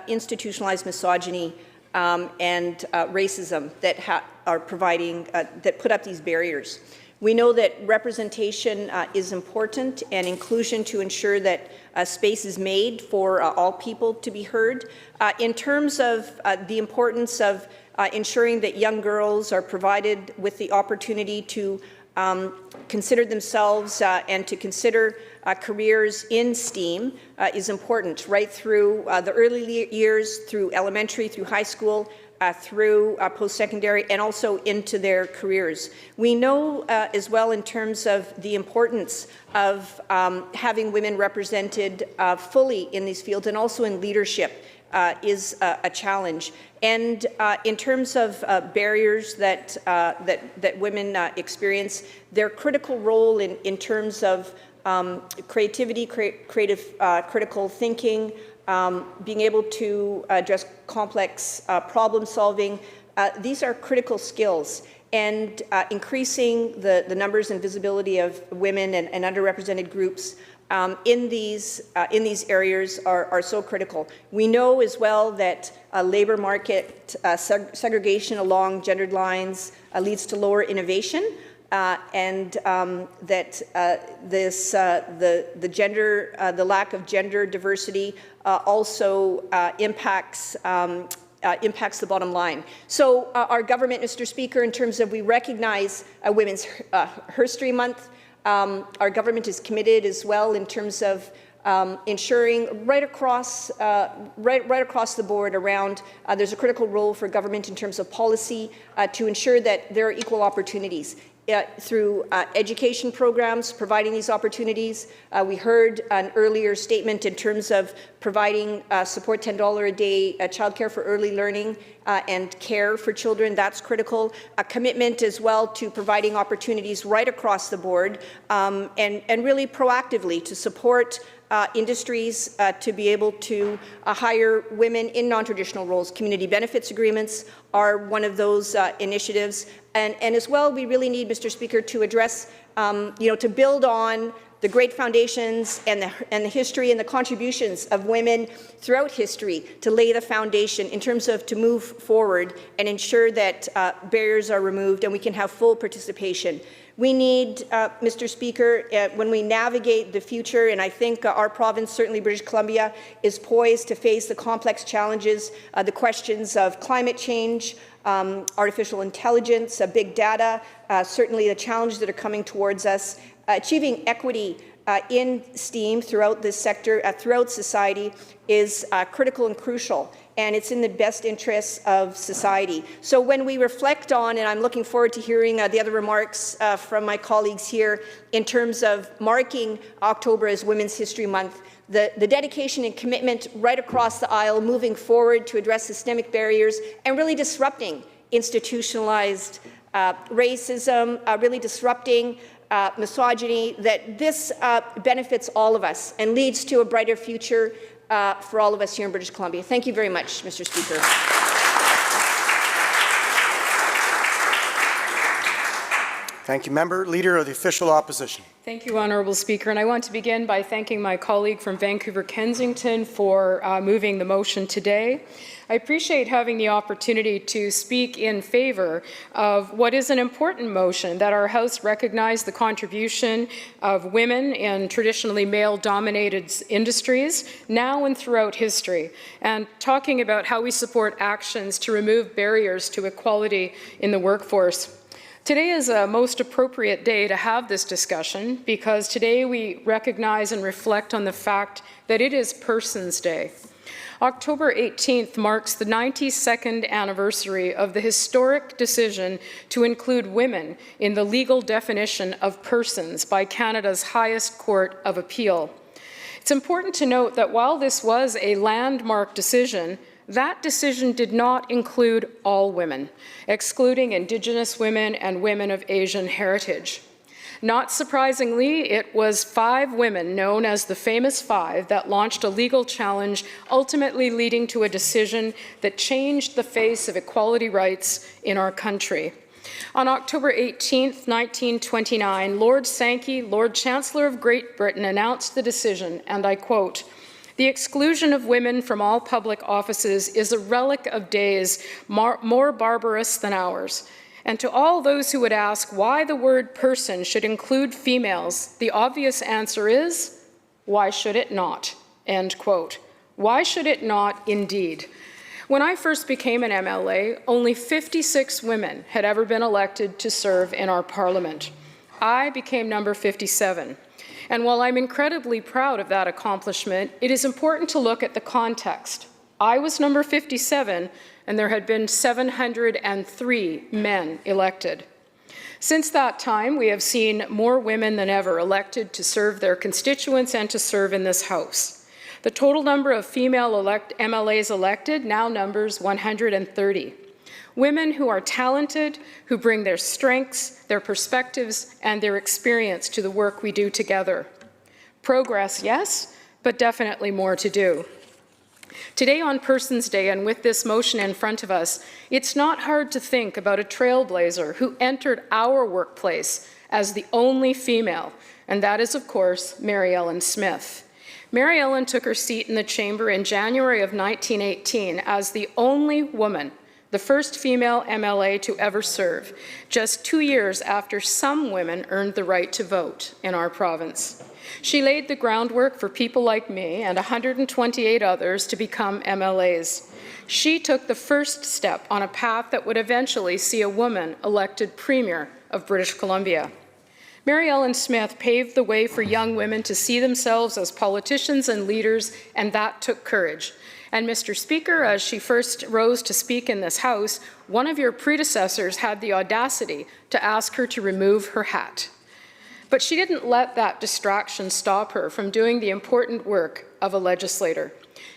institutionalized misogyny and racism that are providing, that put up these barriers. We know that representation is important, and inclusion to ensure that space is made for all people to be heard. In terms of the importance of ensuring that young girls are provided with the opportunity to consider themselves and to consider careers in STEAM is important, right through the early years, through elementary, through high school, through post-secondary, and also into their careers. We know as well in terms of the importance of having women represented fully in these fields and also in leadership is a challenge. And in terms of barriers that women experience, their critical role in terms of creativity, critical thinking, being able to address complex problem solving, these are critical skills. And increasing the numbers and visibility of women and underrepresented groups in these areas are so critical. We know as well that labor market segregation along gendered lines leads to lower innovation, and that the lack of gender diversity also impacts the bottom line. So our government, Mr. Speaker, in terms of we recognize Women's History Month, our government is committed as well in terms of ensuring right across the board around, there's a critical role for government in terms of policy to ensure that there are equal opportunities. Through education programs, providing these opportunities. We heard an earlier statement in terms of providing support $10 a day childcare for early learning and care for children. That's critical. A commitment as well to providing opportunities right across the board and really proactively to support industries to be able to hire women in non-traditional roles. Community benefits agreements are one of those initiatives. And as well, we really need, Mr. Speaker, to address, to build on the great foundations and the history and the contributions of women throughout history to lay the foundation in terms of to move forward and ensure that barriers are removed and we can have full participation. We need, Mr. Speaker, when we navigate the future, and I think our province, certainly British Columbia, is poised to face the complex challenges, the questions of climate change, artificial intelligence, big data, certainly the challenges that are coming towards us, achieving equity in STEAM throughout this sector, throughout society, is critical and crucial, and it's in the best interests of society. So when we reflect on, and I'm looking forward to hearing the other remarks from my colleagues here in terms of marking October as Women's History Month, the dedication and commitment right across the aisle, moving forward to address systemic barriers and really disrupting institutionalized racism, really disrupting misogyny, that this benefits all of us and leads to a brighter future for all of us here in British Columbia. Thank you very much, Mr. Speaker. Thank you, Member. Leader of the Official Opposition. Thank you, Honourable Speaker. And I want to begin by thanking my colleague from Vancouver Kensington for moving the motion today. I appreciate having the opportunity to speak in favour of what is an important motion, that our House recognize the contribution of women in traditionally male-dominated industries, now and throughout history, and talking about how we support actions to remove barriers to equality in the workforce. Today is a most appropriate day to have this discussion because today we recognize and reflect on the fact that it is Persons Day. October 18th marks the 92nd anniversary of the historic decision to include women in the legal definition of persons by Canada's highest court of appeal. It's important to note that while this was a landmark decision, that decision did not include all women, excluding Indigenous women and women of Asian heritage. Not surprisingly, it was 5 women, known as the Famous Five, that launched a legal challenge, ultimately leading to a decision that changed the face of equality rights in our country. On October 18, 1929, Lord Sankey, Lord Chancellor of Great Britain, announced the decision, and I quote, "The exclusion of women from all public offices is a relic of days more barbarous than ours. And to all those who would ask why the word person should include females, the obvious answer is, why should it not?" End quote. Why should it not, indeed? When I first became an MLA, only 56 women had ever been elected to serve in our Parliament. I became number 57. And while I'm incredibly proud of that accomplishment, it is important to look at the context. I was number 57, and there had been 703 men elected. Since that time, we have seen more women than ever elected to serve their constituents and to serve in this House. The total number of female MLAs elected now numbers 130. Women who are talented, who bring their strengths, their perspectives, and their experience to the work we do together. Progress, yes, but definitely more to do. Today on Persons Day, and with this motion in front of us, it's not hard to think about a trailblazer who entered our workplace as the only female, and that is, of course, Mary Ellen Smith. Mary Ellen took her seat in the chamber in January of 1918 as the only woman, the first female MLA to ever serve, just 2 years after some women earned the right to vote in our province. She laid the groundwork for people like me and 128 others to become MLAs. She took the first step on a path that would eventually see a woman elected Premier of British Columbia. Mary Ellen Smith paved the way for young women to see themselves as politicians and leaders, and that took courage. And Mr. Speaker, as she first rose to speak in this House, one of your predecessors had the audacity to ask her to remove her hat. But she didn't let that distraction stop her from doing the important work of a legislator.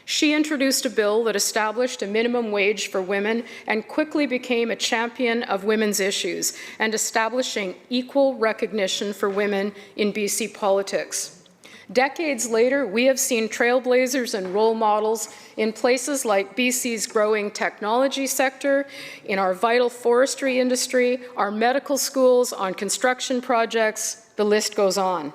She introduced a bill that established a minimum wage for women and quickly became a champion of women's issues and establishing equal recognition for women in BC politics. Decades later, we have seen trailblazers and role models in places like BC's growing technology sector, in our vital forestry industry, our medical schools, on construction projects, the list goes on.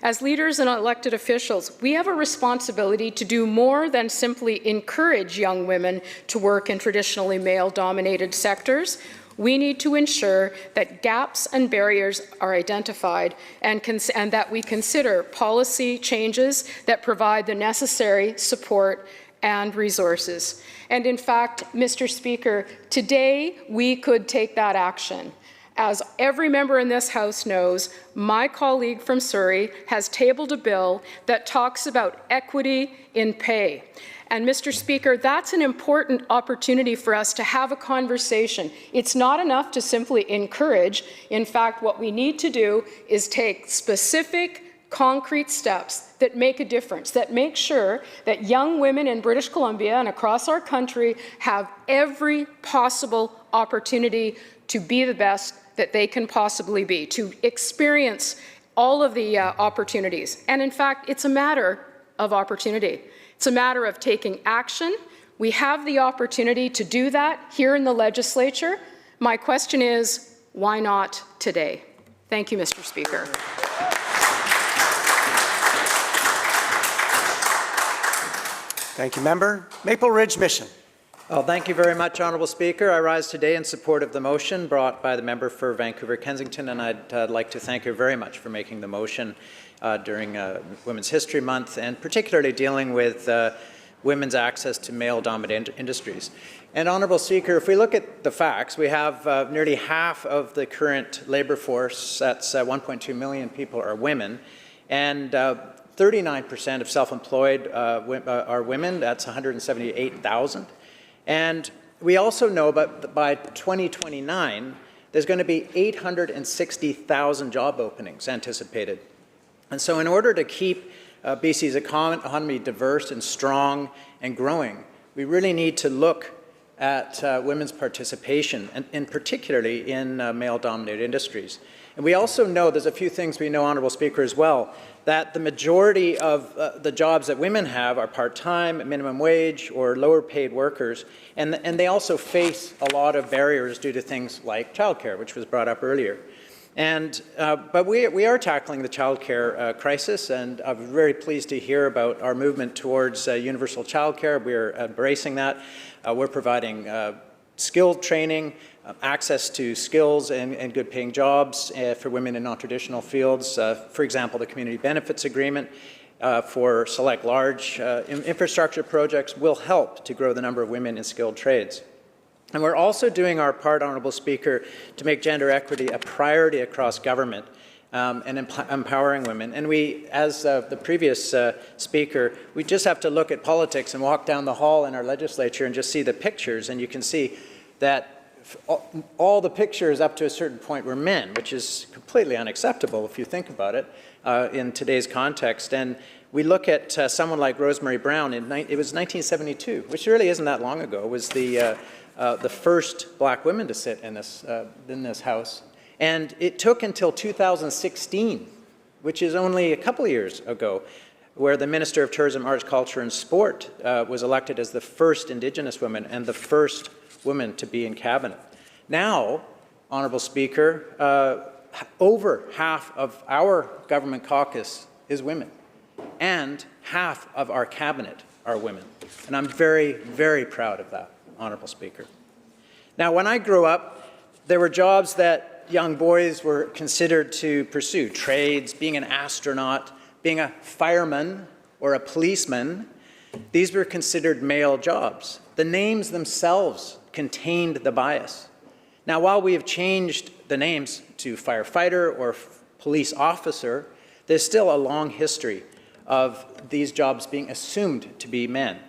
As leaders and elected officials, we have a responsibility to do more than simply encourage young women to work in traditionally male-dominated sectors. We need to ensure that gaps and barriers are identified and that we consider policy changes that provide the necessary support and resources. And in fact, Mr. Speaker, today we could take that action. As every member in this House knows, my colleague from Surrey has tabled a bill that talks about equity in pay. And Mr. Speaker, that's an important opportunity for us to have a conversation. It's not enough to simply encourage. In fact, what we need to do is take specific, concrete steps that make a difference, that make sure that young women in British Columbia and across our country have every possible opportunity to be the best that they can possibly be, to experience all of the opportunities. And in fact, it's a matter of opportunity. It's a matter of taking action. We have the opportunity to do that here in the legislature. My question is, why not today? Thank you, Mr. Speaker. Thank you, member. Maple Ridge Mission. Well, thank you very much, Honourable Speaker. I rise today in support of the motion brought by the member for Vancouver-Kensington, and I'd like to thank her very much for making the motion during Women's History Month, and particularly dealing with women's access to male-dominated industries. And Honourable Speaker, if we look at the facts, we have nearly half of the current labour force, that's 1.2 million people, are women, and 39% of self-employed are women, that's 178,000. And we also know that by 2029, there's going to be 860,000 job openings anticipated. And so in order to keep BC's economy diverse and strong and growing, we really need to look at women's participation, and particularly in male-dominated industries. And we also know, there's a few things we know, Honourable Speaker, as well, that the majority of the jobs that women have are part-time, minimum wage, or lower-paid workers, and they also face a lot of barriers due to things like childcare, which was brought up earlier. And, but we are tackling the childcare crisis, and I'm very pleased to hear about our movement towards universal childcare. We're embracing that. We're providing skill training, access to skills and good paying jobs for women in non-traditional fields. For example, the Community Benefits Agreement for select large infrastructure projects will help to grow the number of women in skilled trades. And we're also doing our part, Honourable Speaker, to make gender equity a priority across government and empowering women. And we, as the previous speaker, we just have to look at politics and walk down the hall in our legislature and just see the pictures, and you can see that all the pictures up to a certain point were men, which is completely unacceptable if you think about it in today's context. And we look at someone like Rosemary Brown, it was 1972, which really isn't that long ago, was the first black woman to sit in this House. And it took until 2016, which is only a couple of years ago, where the Minister of Tourism, Arts, Culture and Sport was elected as the first Indigenous woman and the first woman to be in cabinet. Now, Honourable Speaker, over half of our government caucus is women, and half of our cabinet are women. And I'm very, very proud of that, Honourable Speaker. Now, when I grew up, there were jobs that young boys were considered to pursue: trades, being an astronaut, being a fireman or a policeman. These were considered male jobs. The names themselves contained the bias. Now, while we have changed the names to firefighter or police officer, there's still a long history of these jobs being assumed to be men.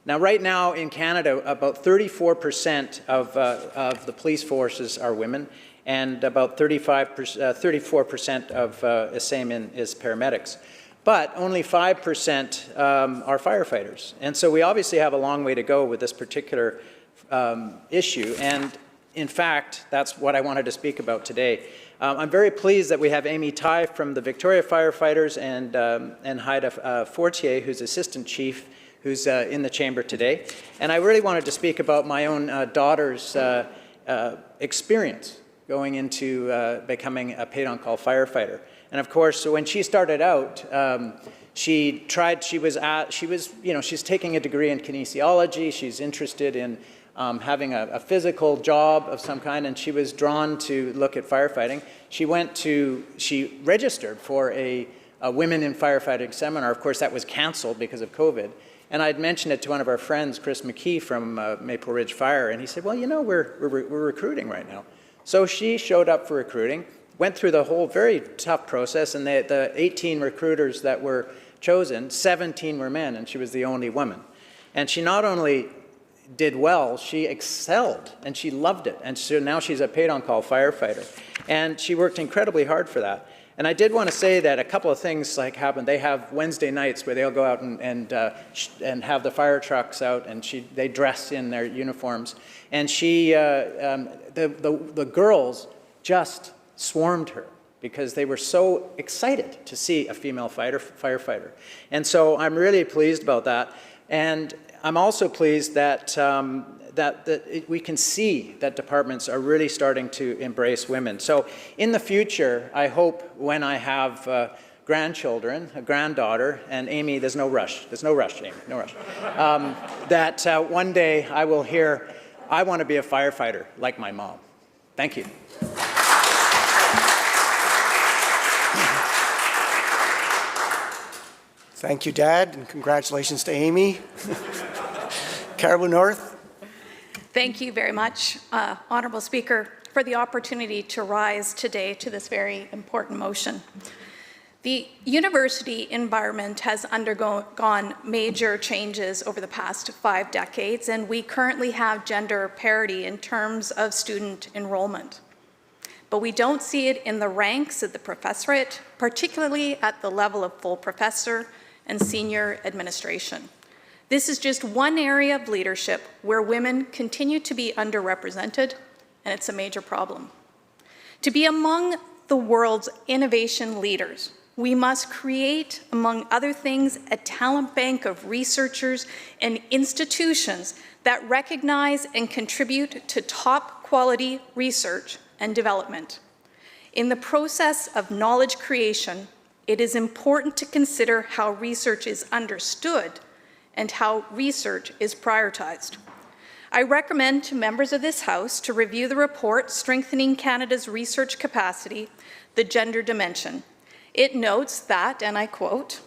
Now, right now in Canada, about 34% of the police forces are women, and about 34% of the same is paramedics. But only 5% are firefighters. And so we obviously have a long way to go with this particular issue. And in fact, that's what I wanted to speak about today. I'm very pleased that we have Amy Tai from the Victoria Firefighters and Haida Fortier, who's Assistant Chief, who's in the chamber today. And I really wanted to speak about my own daughter's experience going into becoming a paid-on-call firefighter. And of course, when she started out, she's taking a degree in kinesiology. She's interested in having a physical job of some kind, and she was drawn to look at firefighting. She registered for a Women in Firefighting seminar. Of course, that was canceled because of COVID. And I'd mentioned it to one of our friends, Chris McKee from Maple Ridge Fire, and he said, well, you know, we're recruiting right now. So she showed up for recruiting, went through the whole very tough process, and the 18 recruiters that were chosen, 17 were men, and she was the only woman. And she not only did well, she excelled, and she loved it. And so now she's a paid-on-call firefighter. And she worked incredibly hard for that. And I did want to say that a couple of things like happened. They have Wednesday nights where they'll go out and have the fire trucks out, and they dress in their uniforms. And the girls just swarmed her because they were so excited to see a female firefighter. And so I'm really pleased about that. And I'm also pleased that we can see that departments are really starting to embrace women. So in the future, I hope when I have grandchildren, a granddaughter, and Amy, there's no rush, Amy, no rush, that one day I will hear, I want to be a firefighter like my mom. Thank you. Thank you, Dad, and congratulations to Amy. Caribou North. Thank you very much, Honourable Speaker, for the opportunity to rise today to this very important motion. The university environment has undergone major changes over the past 5 decades, and we currently have gender parity in terms of student enrollment. But we don't see it in the ranks of the professorate, particularly at the level of full professor and senior administration. This is just one area of leadership where women continue to be underrepresented, and it's a major problem. To be among the world's innovation leaders, we must create, among other things, a talent bank of researchers and institutions that recognize and contribute to top quality research and development. In the process of knowledge creation, it is important to consider how research is understood and how research is prioritized. I recommend to members of this House to review the report, Strengthening Canada's Research Capacity, the Gender Dimension. It notes that, and I quote,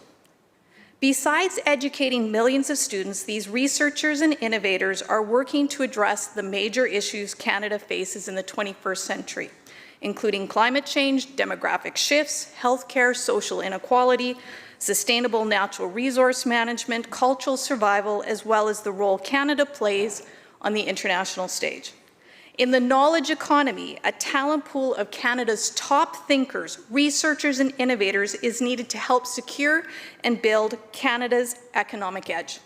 "Besides educating millions of students, these researchers and innovators are working to address the major issues Canada faces in the 21st century, including climate change, demographic shifts, healthcare, social inequality, sustainable natural resource management, cultural survival, as well as the role Canada plays on the international stage. In the knowledge economy, a talent pool of Canada's top thinkers, researchers, and innovators is needed to help secure and build Canada's economic edge.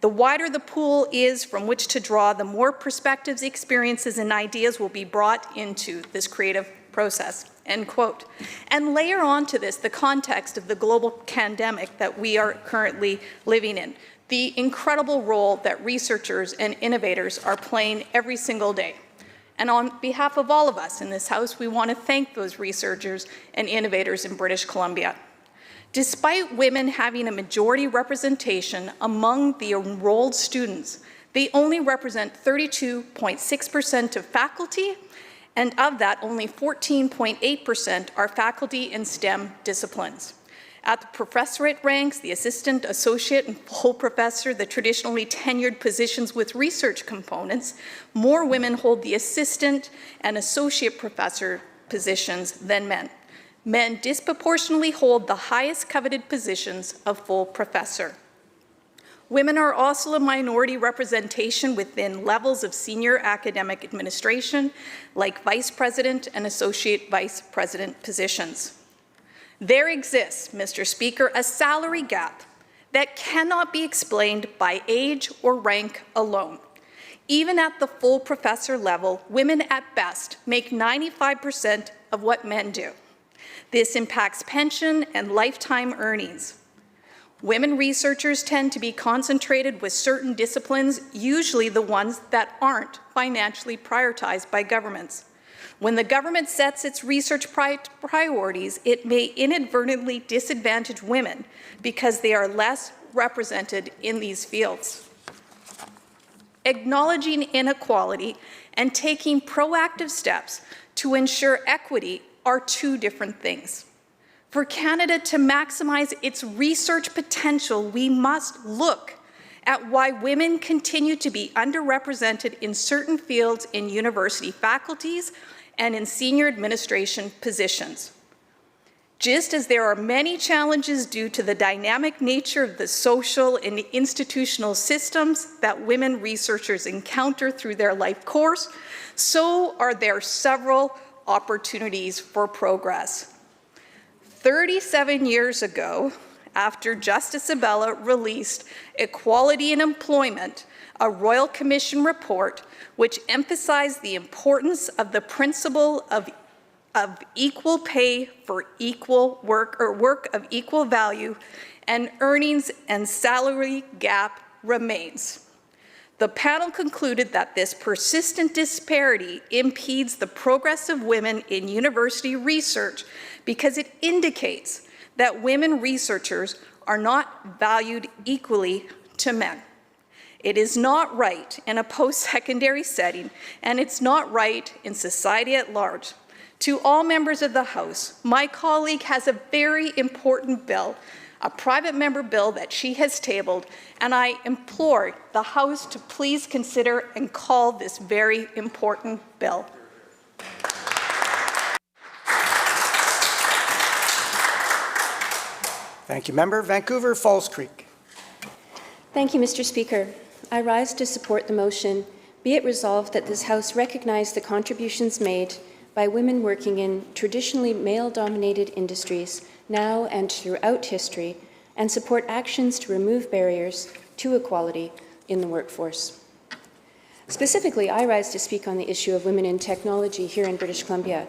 The wider the pool is from which to draw, the more perspectives, experiences, and ideas will be brought into this creative process." End quote. And layer onto this the context of the global pandemic that we are currently living in, the incredible role that researchers and innovators are playing every single day. And on behalf of all of us in this House, we want to thank those researchers and innovators in British Columbia. Despite women having a majority representation among the enrolled students, they only represent 32.6% of faculty, and of that, only 14.8% are faculty in STEM disciplines. At the professorate ranks, the assistant, associate, and full professor, the traditionally tenured positions with research components, more women hold the assistant and associate professor positions than men. Men disproportionately hold the highest coveted positions of full professor. Women are also a minority representation within levels of senior academic administration, like vice president and associate vice president positions. There exists, Mr. Speaker, a salary gap that cannot be explained by age or rank alone. Even at the full professor level, women at best make 95% of what men do. This impacts pension and lifetime earnings. Women researchers tend to be concentrated with certain disciplines, usually the ones that aren't financially prioritized by governments. When the government sets its research priorities, it may inadvertently disadvantage women because they are less represented in these fields. Acknowledging inequality and taking proactive steps to ensure equity are two different things. For Canada to maximize its research potential, we must look at why women continue to be underrepresented in certain fields in university faculties and in senior administration positions. Just as there are many challenges due to the dynamic nature of the social and institutional systems that women researchers encounter through their life course, so are there several opportunities for progress. 37 years ago, after Justice Abella released Equality in Employment, a Royal Commission report which emphasized the importance of the principle of equal pay for equal work, or work of equal value, and earnings and salary gap remains. The panel concluded that this persistent disparity impedes the progress of women in university research because it indicates that women researchers are not valued equally to men. It is not right in a post-secondary setting, and it's not right in society at large. To all members of the House, my colleague has a very important bill, a private member bill that she has tabled, and I implore the House to please consider and call this very important bill. Thank you, Member. Vancouver Falls Creek. Thank you, Mr. Speaker. I rise to support the motion, be it resolved that this House recognize the contributions made by women working in traditionally male-dominated industries now and throughout history, and support actions to remove barriers to equality in the workforce. Specifically, I rise to speak on the issue of women in technology here in British Columbia.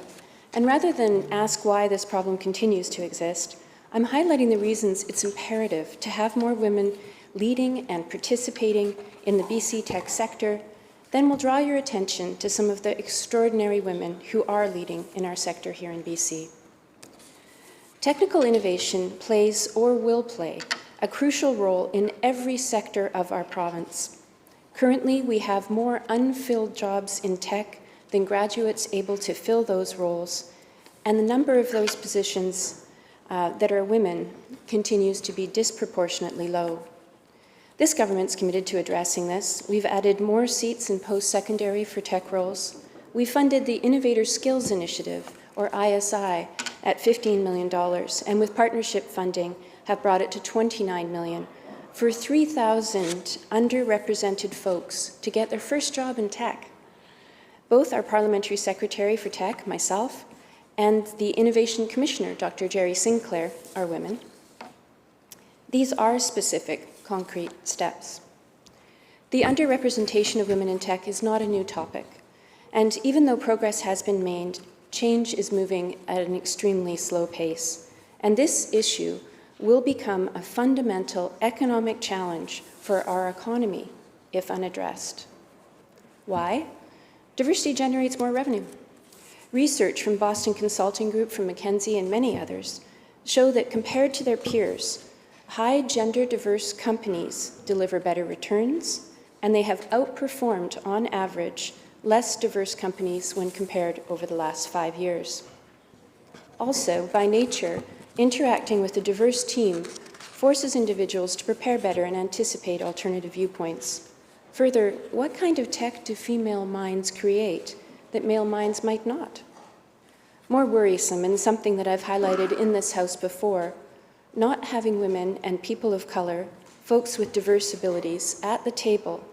And rather than ask why this problem continues to exist, I'm highlighting the reasons it's imperative to have more women leading and participating in the BC tech sector. Then we'll draw your attention to some of the extraordinary women who are leading in our sector here in BC. Technical innovation plays or will play a crucial role in every sector of our province. Currently, we have more unfilled jobs in tech than graduates able to fill those roles, and the number of those positions that are women continues to be disproportionately low. This government's committed to addressing this. We've added more seats in post-secondary for tech roles. We funded the Innovator Skills Initiative, or ISI, at $15 million, and with partnership funding have brought it to $29 million for 3,000 underrepresented folks to get their first job in tech. Both our Parliamentary Secretary for Tech, myself, and the Innovation Commissioner, Dr. Jerry Sinclair, are women. These are specific, concrete steps. The underrepresentation of women in tech is not a new topic, and even though progress has been made, change is moving at an extremely slow pace, and this issue will become a fundamental economic challenge for our economy if unaddressed. Why? Diversity generates more revenue. Research from Boston Consulting Group, from McKinsey, and many others show that compared to their peers, high gender-diverse companies deliver better returns, and they have outperformed, on average, less diverse companies when compared over the last 5 years. Also, by nature, interacting with a diverse team forces individuals to prepare better and anticipate alternative viewpoints. Further, what kind of tech do female minds create that male minds might not? More worrisome, and something that I've highlighted in this House before, not having women and people of color, folks with diverse abilities, at the table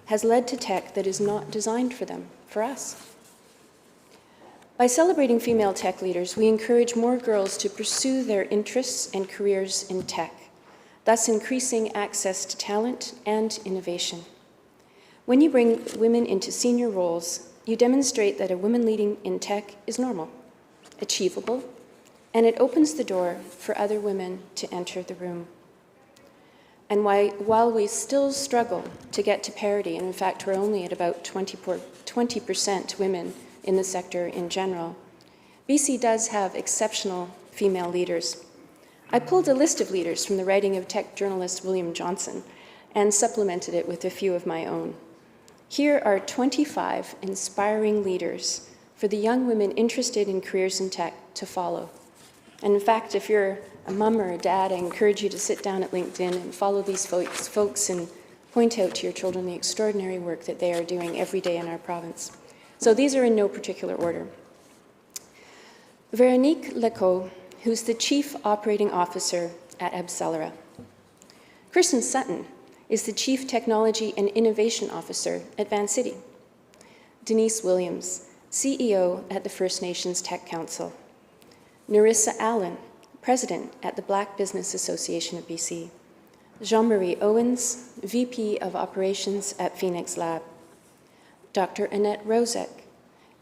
has led to tech that is not designed for them, for us. By celebrating female tech leaders, we encourage more girls to pursue their interests and careers in tech, thus increasing access to talent and innovation. When you bring women into senior roles, you demonstrate that a woman leading in tech is normal, achievable, and it opens the door for other women to enter the room. And while we still struggle to get to parity, and in fact we're only at about 20% women in the sector in general. BC does have exceptional female leaders. I pulled a list of leaders from the writing of tech journalist William Johnson and supplemented it with a few of my own. Here are 25 inspiring leaders for the young women interested in careers in tech to follow. And in fact, if you're a mom or a dad, I encourage you to sit down at LinkedIn and follow these folks and point out to your children the extraordinary work that they are doing every day in our province. So these are in no particular order. Veronique Lecault, who's the Chief Operating Officer at Abcelera. Kristen Sutton is the Chief Technology and Innovation Officer at Vancity. Denise Williams, CEO at the First Nations Tech Council. Narissa Allen, President at the Black Business Association of BC. Jean-Marie Owens, VP of Operations at Phoenix Lab. Dr. Annette Rozek,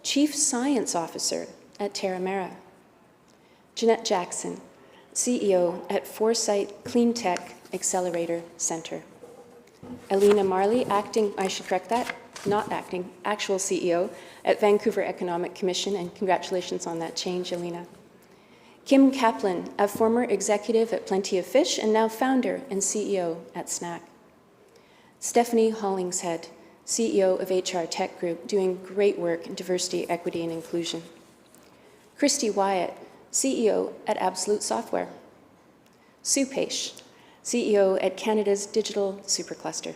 Chief Science Officer at Terramera. Jeanette Jackson, CEO at Foresight Clean Tech Accelerator Center. Alina Marley, actual CEO at Vancouver Economic Commission, and congratulations on that change, Alina. Kim Kaplan, a former executive at Plenty of Fish and now founder and CEO at Snack. Stephanie Hollingshead, CEO of HR Tech Group, doing great work in diversity, equity, and inclusion. Christy Wyatt, CEO at Absolute Software. Sue Paish, CEO at Canada's Digital Supercluster.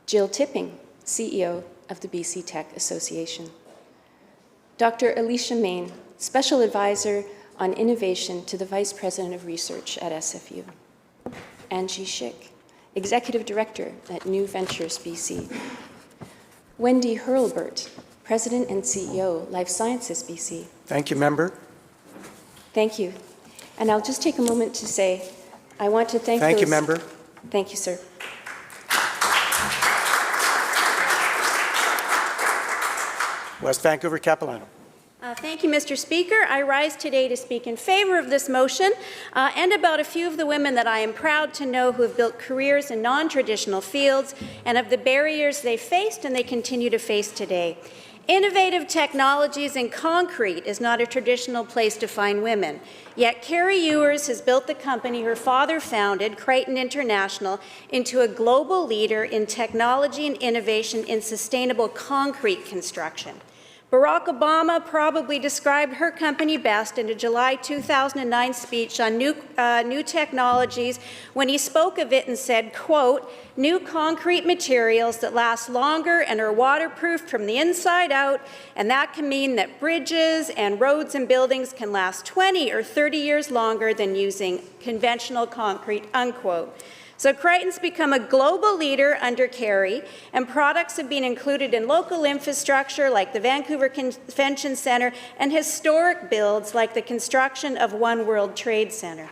Jill Tipping, CEO of the BC Tech Association. Dr. Alicia Main, Special Advisor on Innovation to the Vice President of Research at SFU. Angie Schick, Executive Director at New Ventures BC. Wendy Hurlbert, President and CEO, Life Sciences BC. Thank you, Member. Thank you. And I'll just take a moment to say, I want to thank Thank you, Member. Thank you, sir. West Vancouver Capilano. Thank you, Mr. Speaker. I rise today to speak in favor of this motion and about a few of the women that I am proud to know who have built careers in non-traditional fields and of the barriers they faced and they continue to face today. Innovative technologies in concrete is not a traditional place to find women. Yet Carrie Ewers has built the company her father founded, Creighton International, into a global leader in technology and innovation in sustainable concrete construction. Barack Obama probably described her company best in a July 2009 speech on new technologies when he spoke of it and said, quote, "New concrete materials that last longer and are waterproof from the inside out, and that can mean that bridges and roads and buildings can last 20 or 30 years longer than using conventional concrete," unquote. So Creighton's become a global leader under Carrie, and products have been included in local infrastructure like the Vancouver Convention Centre and historic builds like the construction of One World Trade Centre.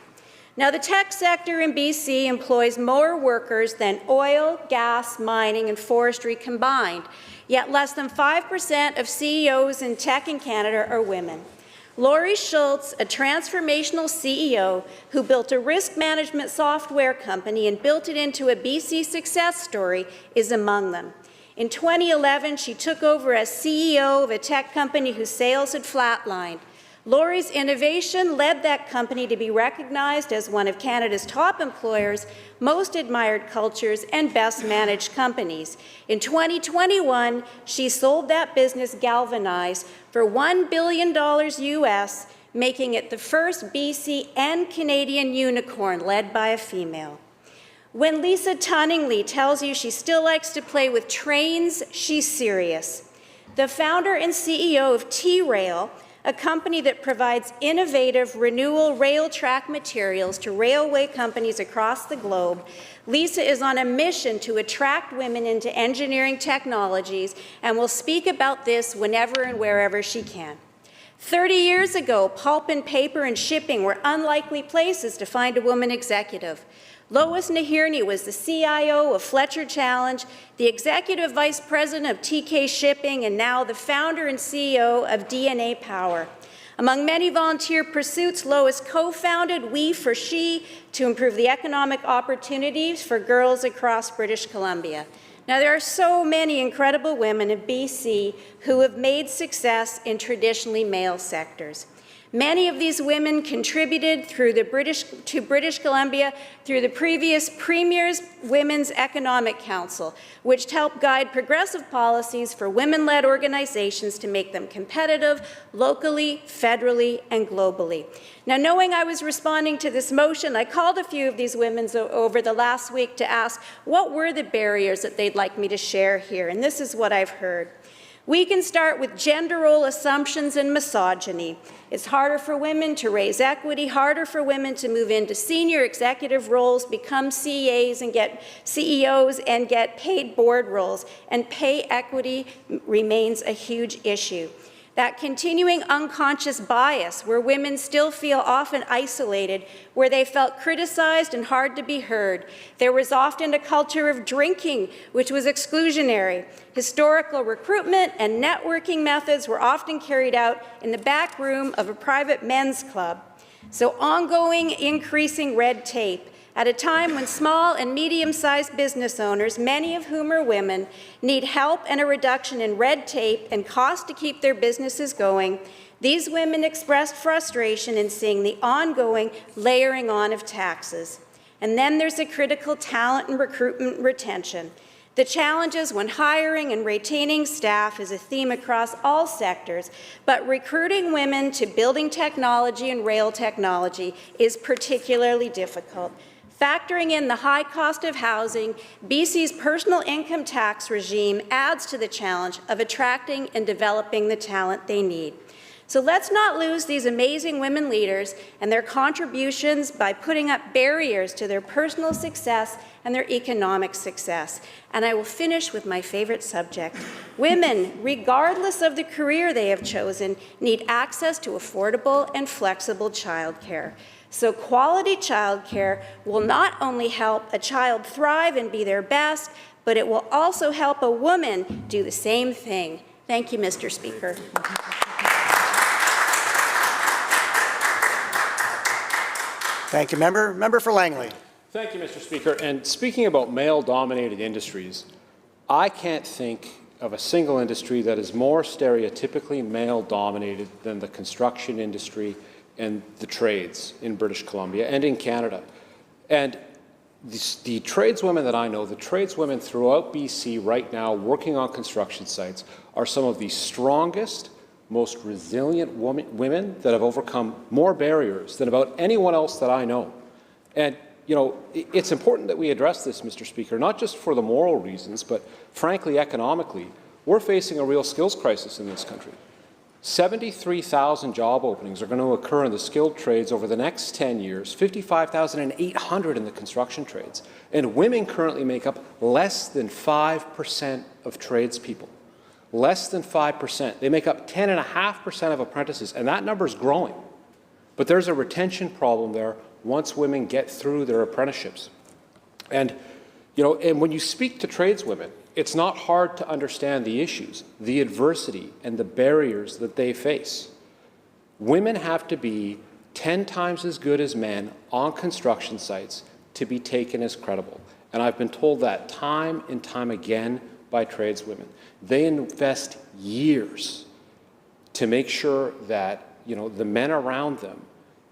Now, the tech sector in BC employs more workers than oil, gas, mining, and forestry combined, yet less than 5% of CEOs in tech in Canada are women. Laurie Schultz, a transformational CEO who built a risk management software company and built it into a BC success story, is among them. In 2011, she took over as CEO of a tech company whose sales had flatlined. Laurie's innovation led that company to be recognized as one of Canada's top employers, most admired cultures, and best managed companies. In 2021, she sold that business, Galvanize, for $1 billion US, making it the first BC and Canadian unicorn led by a female. When Lisa Tunningly tells you she still likes to play with trains, she's serious. The founder and CEO of T-Rail, a company that provides innovative renewal rail track materials to railway companies across the globe, Lisa is on a mission to attract women into engineering technologies and will speak about this whenever and wherever she can. 30 years ago, pulp and paper and shipping were unlikely places to find a woman executive. Lois Nahirny was the CIO of Fletcher Challenge, the Executive Vice President of TK Shipping, and now the founder and CEO of DNA Power. Among many volunteer pursuits, Lois co-founded We for She to improve the economic opportunities for girls across British Columbia. Now, there are so many incredible women in BC who have made success in traditionally male sectors. Many of these women contributed to British Columbia through the previous Premier's Women's Economic Council, which helped guide progressive policies for women-led organizations to make them competitive locally, federally, and globally. Now, knowing I was responding to this motion, I called a few of these women over the last week to ask what were the barriers that they'd like me to share here, and this is what I've heard. We can start with gender role assumptions and misogyny. It's harder for women to raise equity, harder for women to move into senior executive roles, become CEOs and get paid board roles, and pay equity remains a huge issue. That continuing unconscious bias where women still feel often isolated, where they felt criticized and hard to be heard. There was often a culture of drinking, which was exclusionary. Historical recruitment and networking methods were often carried out in the back room of a private men's club. So ongoing increasing red tape. At a time when small and medium-sized business owners, many of whom are women, need help and a reduction in red tape and cost to keep their businesses going, these women expressed frustration in seeing the ongoing layering on of taxes. And then there's a critical talent and recruitment retention. The challenges when hiring and retaining staff is a theme across all sectors, but recruiting women to building technology and rail technology is particularly difficult. Factoring in the high cost of housing, BC's personal income tax regime adds to the challenge of attracting and developing the talent they need. So let's not lose these amazing women leaders and their contributions by putting up barriers to their personal success and their economic success. And I will finish with my favorite subject. Women, regardless of the career they have chosen, need access to affordable and flexible childcare. So quality childcare will not only help a child thrive and be their best, but it will also help a woman do the same thing. Thank you, Mr. Speaker. Thank you, Member. Member for Langley. Thank you, Mr. Speaker. And speaking about male-dominated industries, I can't think of a single industry that is more stereotypically male-dominated than the construction industry and the trades in British Columbia and in Canada. And the tradeswomen that I know, the tradeswomen throughout BC right now working on construction sites are some of the strongest, most resilient women that have overcome more barriers than about anyone else that I know. And, you know, it's important that we address this, Mr. Speaker, not just for the moral reasons, but frankly, economically. We're facing a real skills crisis in this country. 73,000 job openings are going to occur in the skilled trades over the next 10 years, 55,800 in the construction trades. And women currently make up less than 5% of tradespeople. Less than 5%. They make up 10.5% of apprentices, and that number is growing. But there's a retention problem there once women get through their apprenticeships. And, you know, and when you speak to tradeswomen, it's not hard to understand the issues, the adversity, and the barriers that they face. Women have to be 10 times as good as men on construction sites to be taken as credible. And I've been told that time and time again by tradeswomen. They invest years to make sure that, you know, the men around them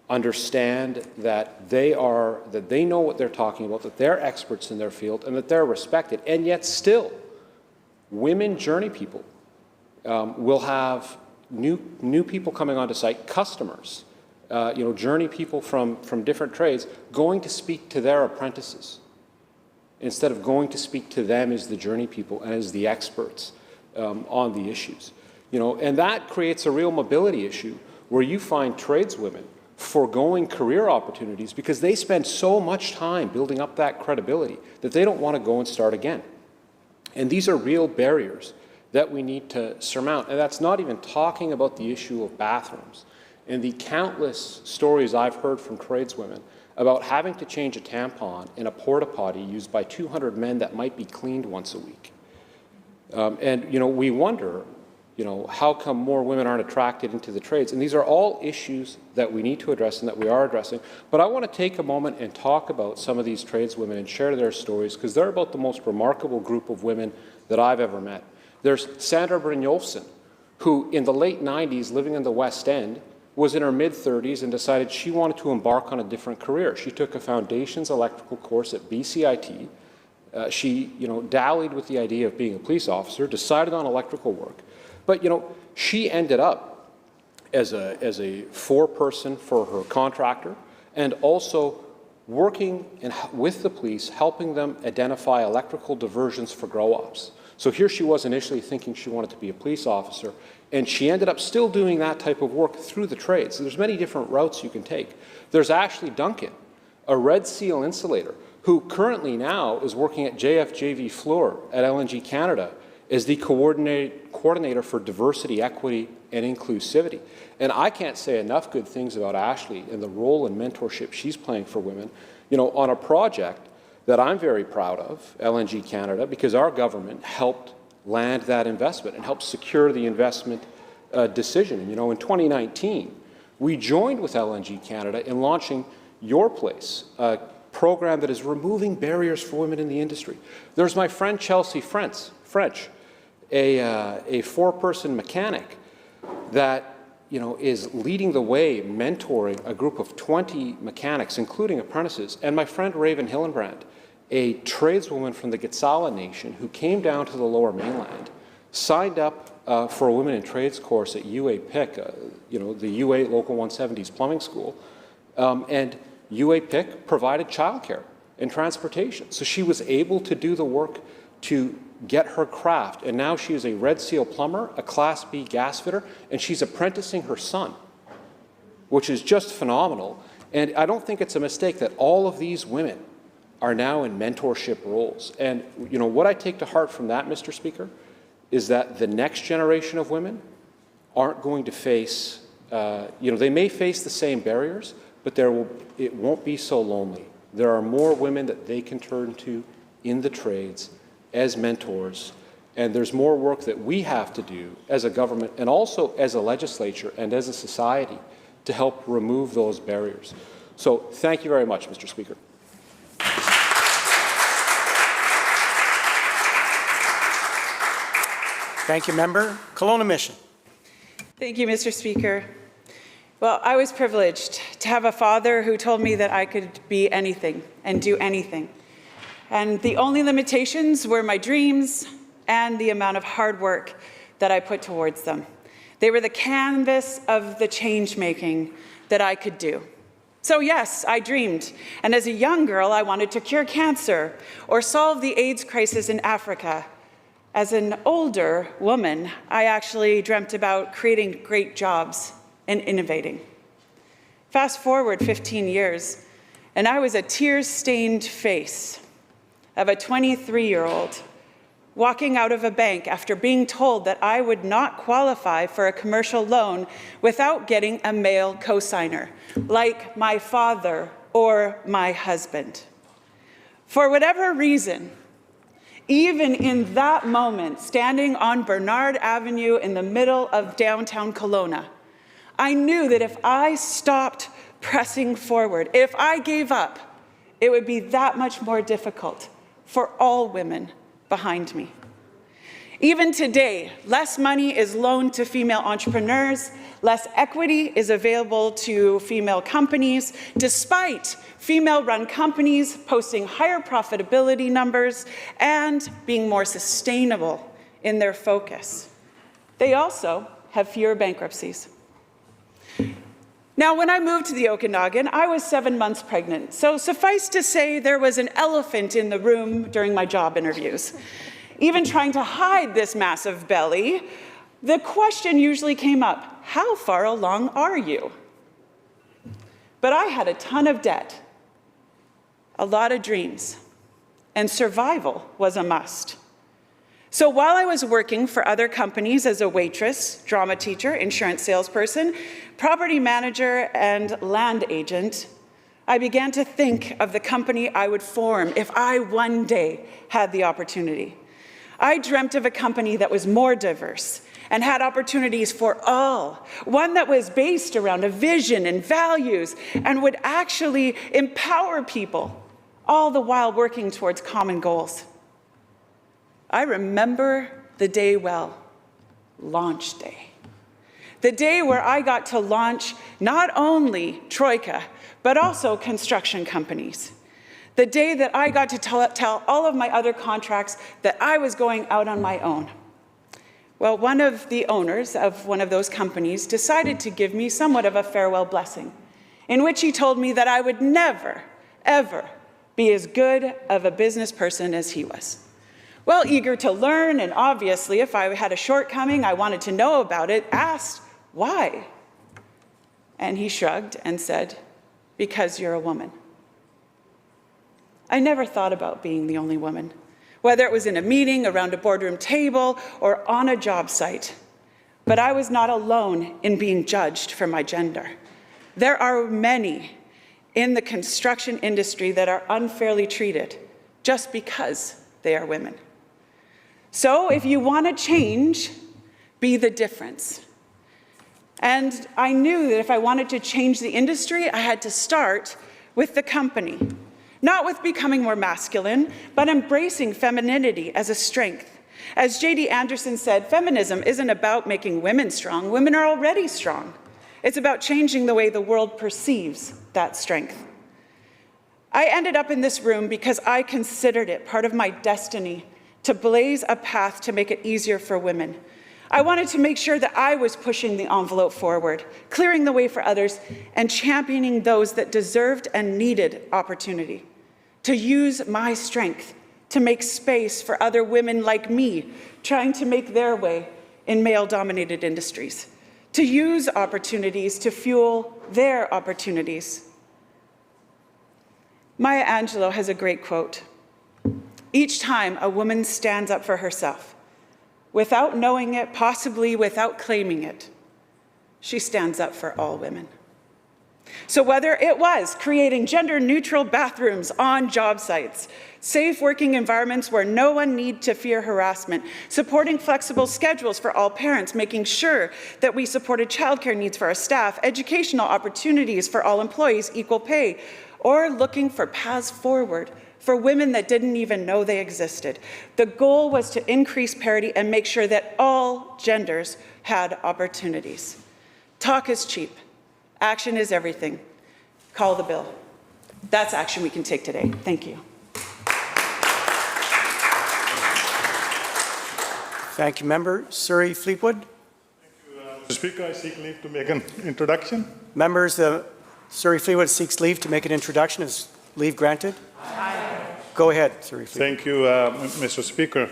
understand that they know what they're talking about, that they're experts in their field, and that they're respected. And yet still, women journey people will have new people coming onto site, customers, you know, journey people from different trades going to speak to their apprentices instead of going to speak to them as the journey people and as the experts on the issues. You know, and that creates a real mobility issue where you find tradeswomen foregoing career opportunities because they spend so much time building up that credibility that they don't want to go and start again. And these are real barriers that we need to surmount. And that's not even talking about the issue of bathrooms and the countless stories I've heard from tradeswomen about having to change a tampon in a porta potty used by 200 men that might be cleaned once a week. And, you know, we wonder how come more women aren't attracted into the trades? And these are all issues that we need to address and that we are addressing. But I want to take a moment and talk about some of these tradeswomen and share their stories, because they're about the most remarkable group of women that I've ever met. There's Sandra Brynjolson, who in the late 90s, living in the West End, was in her mid-30s and decided she wanted to embark on a different career. She took a foundations electrical course at BCIT. She dallied with the idea of being a police officer, decided on electrical work. But, she ended up as a foreperson for her contractor and also working with the police, helping them identify electrical diversions for grow-ops. So here she was initially thinking she wanted to be a police officer, and she ended up still doing that type of work through the trade. So there's many different routes you can take. There's Ashley Duncan, a Red Seal insulator, who currently now is working at JFJV Fluor at LNG Canada as the coordinator for diversity, equity, and inclusivity. And I can't say enough good things about Ashley and the role and mentorship she's playing for women, on a project that I'm very proud of, LNG Canada, because our government helped land that investment and helped secure the investment decision. And, in 2019, we joined with LNG Canada in launching Your Place, a program that is removing barriers for women in the industry. There's my friend Chelsea French, a four-person mechanic that is leading the way, mentoring a group of 20 mechanics, including apprentices, and my friend Raven Hillenbrand, a tradeswoman from the Gitsala Nation who came down to the Lower Mainland, signed up for a Women in Trades course at UA-PIC, the UA Local 170's plumbing school, and UA-PIC provided childcare and transportation. So she was able to do the work to get her craft, and now she is a Red Seal plumber, a Class B gas fitter, and she's apprenticing her son, which is just phenomenal. And I don't think it's a mistake that all of these women are now in mentorship roles. And what I take to heart from that, Mr. Speaker, is that the next generation of women aren't going to face, they may face the same barriers, but it won't be so lonely. There are more women that they can turn to in the trades as mentors, and there's more work that we have to do as a government and also as a legislature and as a society to help remove those barriers. So thank you very much, Mr. Speaker. Thank you, Member. Kelowna Mission. Thank you, Mr. Speaker. Well, I was privileged to have a father who told me that I could be anything and do anything. And the only limitations were my dreams and the amount of hard work that I put towards them. They were the canvas of the change-making that I could do. So yes, I dreamed. And as a young girl, I wanted to cure cancer or solve the AIDS crisis in Africa. As an older woman, I actually dreamt about creating great jobs and innovating. Fast forward 15 years, and I was a tear-stained face of a 23-year-old walking out of a bank after being told that I would not qualify for a commercial loan without getting a male cosigner, like my father or my husband. For whatever reason, even in that moment, standing on Bernard Avenue in the middle of downtown Kelowna, I knew that if I stopped pressing forward, if I gave up, it would be that much more difficult for all women behind me. Even today, less money is loaned to female entrepreneurs, less equity is available to female companies, despite female-run companies posting higher profitability numbers and being more sustainable in their focus. They also have fewer bankruptcies. Now, when I moved to the Okanagan, I was 7 months pregnant, so suffice to say there was an elephant in the room during my job interviews. Even trying to hide this massive belly, the question usually came up, how far along are you? But I had a ton of debt, a lot of dreams, and survival was a must. So while I was working for other companies as a waitress, drama teacher, insurance salesperson, property manager, and land agent, I began to think of the company I would form if I one day had the opportunity. I dreamt of a company that was more diverse and had opportunities for all, one that was based around a vision and values and would actually empower people, all the while working towards common goals. I remember the day well, launch day. The day where I got to launch not only Troika, but also construction companies. The day that I got to tell all of my other contracts that I was going out on my own. Well, one of the owners of one of those companies decided to give me somewhat of a farewell blessing, in which he told me that I would never, ever be as good of a business person as he was. Well, eager to learn, and obviously if I had a shortcoming, I wanted to know about it, asked, why? And he shrugged and said, because you're a woman. I never thought about being the only woman, whether it was in a meeting, around a boardroom table, or on a job site. But I was not alone in being judged for my gender. There are many in the construction industry that are unfairly treated just because they are women. So if you want to change, be the difference. And I knew that if I wanted to change the industry, I had to start with the company. Not with becoming more masculine, but embracing femininity as a strength. As J.D. Anderson said, feminism isn't about making women strong. Women are already strong. It's about changing the way the world perceives that strength. I ended up in this room because I considered it part of my destiny to blaze a path to make it easier for women. I wanted to make sure that I was pushing the envelope forward, clearing the way for others, and championing those that deserved and needed opportunity. To use my strength to make space for other women like me, trying to make their way in male-dominated industries. To use opportunities to fuel their opportunities. Maya Angelou has a great quote. Each time a woman stands up for herself, without knowing it, possibly without claiming it, she stands up for all women. So whether it was creating gender-neutral bathrooms on job sites, safe working environments where no one need to fear harassment, supporting flexible schedules for all parents, making sure that we supported childcare needs for our staff, educational opportunities for all employees, equal pay, or looking for paths forward for women that didn't even know they existed. The goal was to increase parity and make sure that all genders had opportunities. Talk is cheap. Action is everything. Call the bill. That's action we can take today. Thank you. Thank you, Member. Surrey Fleetwood. Mr. Speaker, I seek leave to make an introduction. Members, Surrey Fleetwood seeks leave to make an introduction. Is leave granted? Aye. Go ahead, Surrey Fleetwood. Thank you, Mr. Speaker.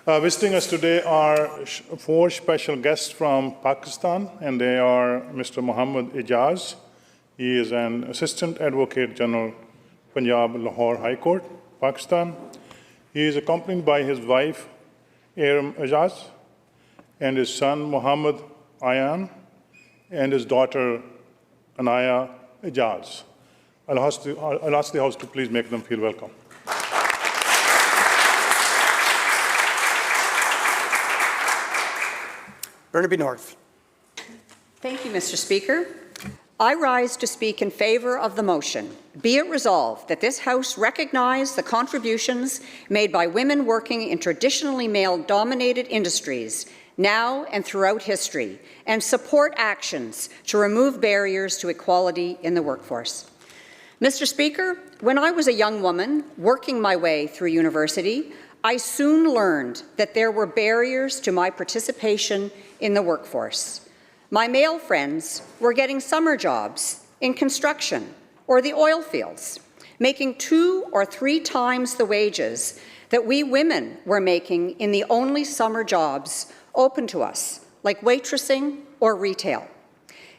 Visiting us today are four special guests from Pakistan, and they are Mr. Muhammad Ijaz. He is an Assistant Advocate General, Punjab Lahore High Court, Pakistan. He is accompanied by his wife, Aram Ijaz, and his son, Muhammad Ayan, and his daughter, Anaya Ijaz. I'll ask the House to please make them feel welcome. Burnaby North. Thank you, Mr. Speaker. I rise to speak in favour of the motion. Be it resolved that this House recognise the contributions made by women working in traditionally male-dominated industries now and throughout history, and support actions to remove barriers to equality in the workforce. Mr. Speaker, when I was a young woman working my way through university, I soon learned that there were barriers to my participation in the workforce. My male friends were getting summer jobs in construction or the oil fields, making 2 or 3 times the wages that we women were making in the only summer jobs open to us, like waitressing or retail.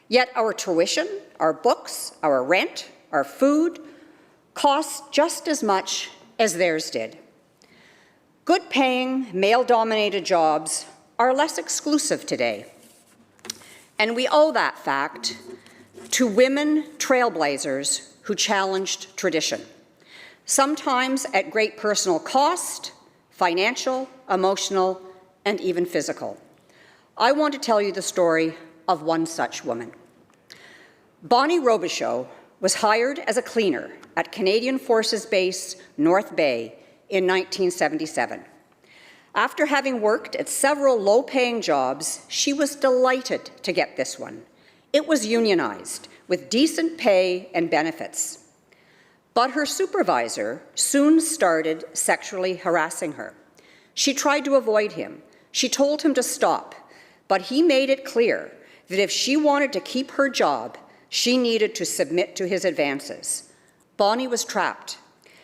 Yet our tuition, our books, our rent, our food cost just as much as theirs did. Good-paying, male-dominated jobs are less exclusive today. And we owe that fact to women trailblazers who challenged tradition, sometimes at great personal cost, financial, emotional, and even physical. I want to tell you the story of one such woman. Bonnie Robichaud was hired as a cleaner at Canadian Forces Base North Bay in 1977. After having worked at several low-paying jobs, she was delighted to get this one. It was unionized, with decent pay and benefits. But her supervisor soon started sexually harassing her. She tried to avoid him. She told him to stop, but he made it clear that if she wanted to keep her job, she needed to submit to his advances. Bonnie was trapped.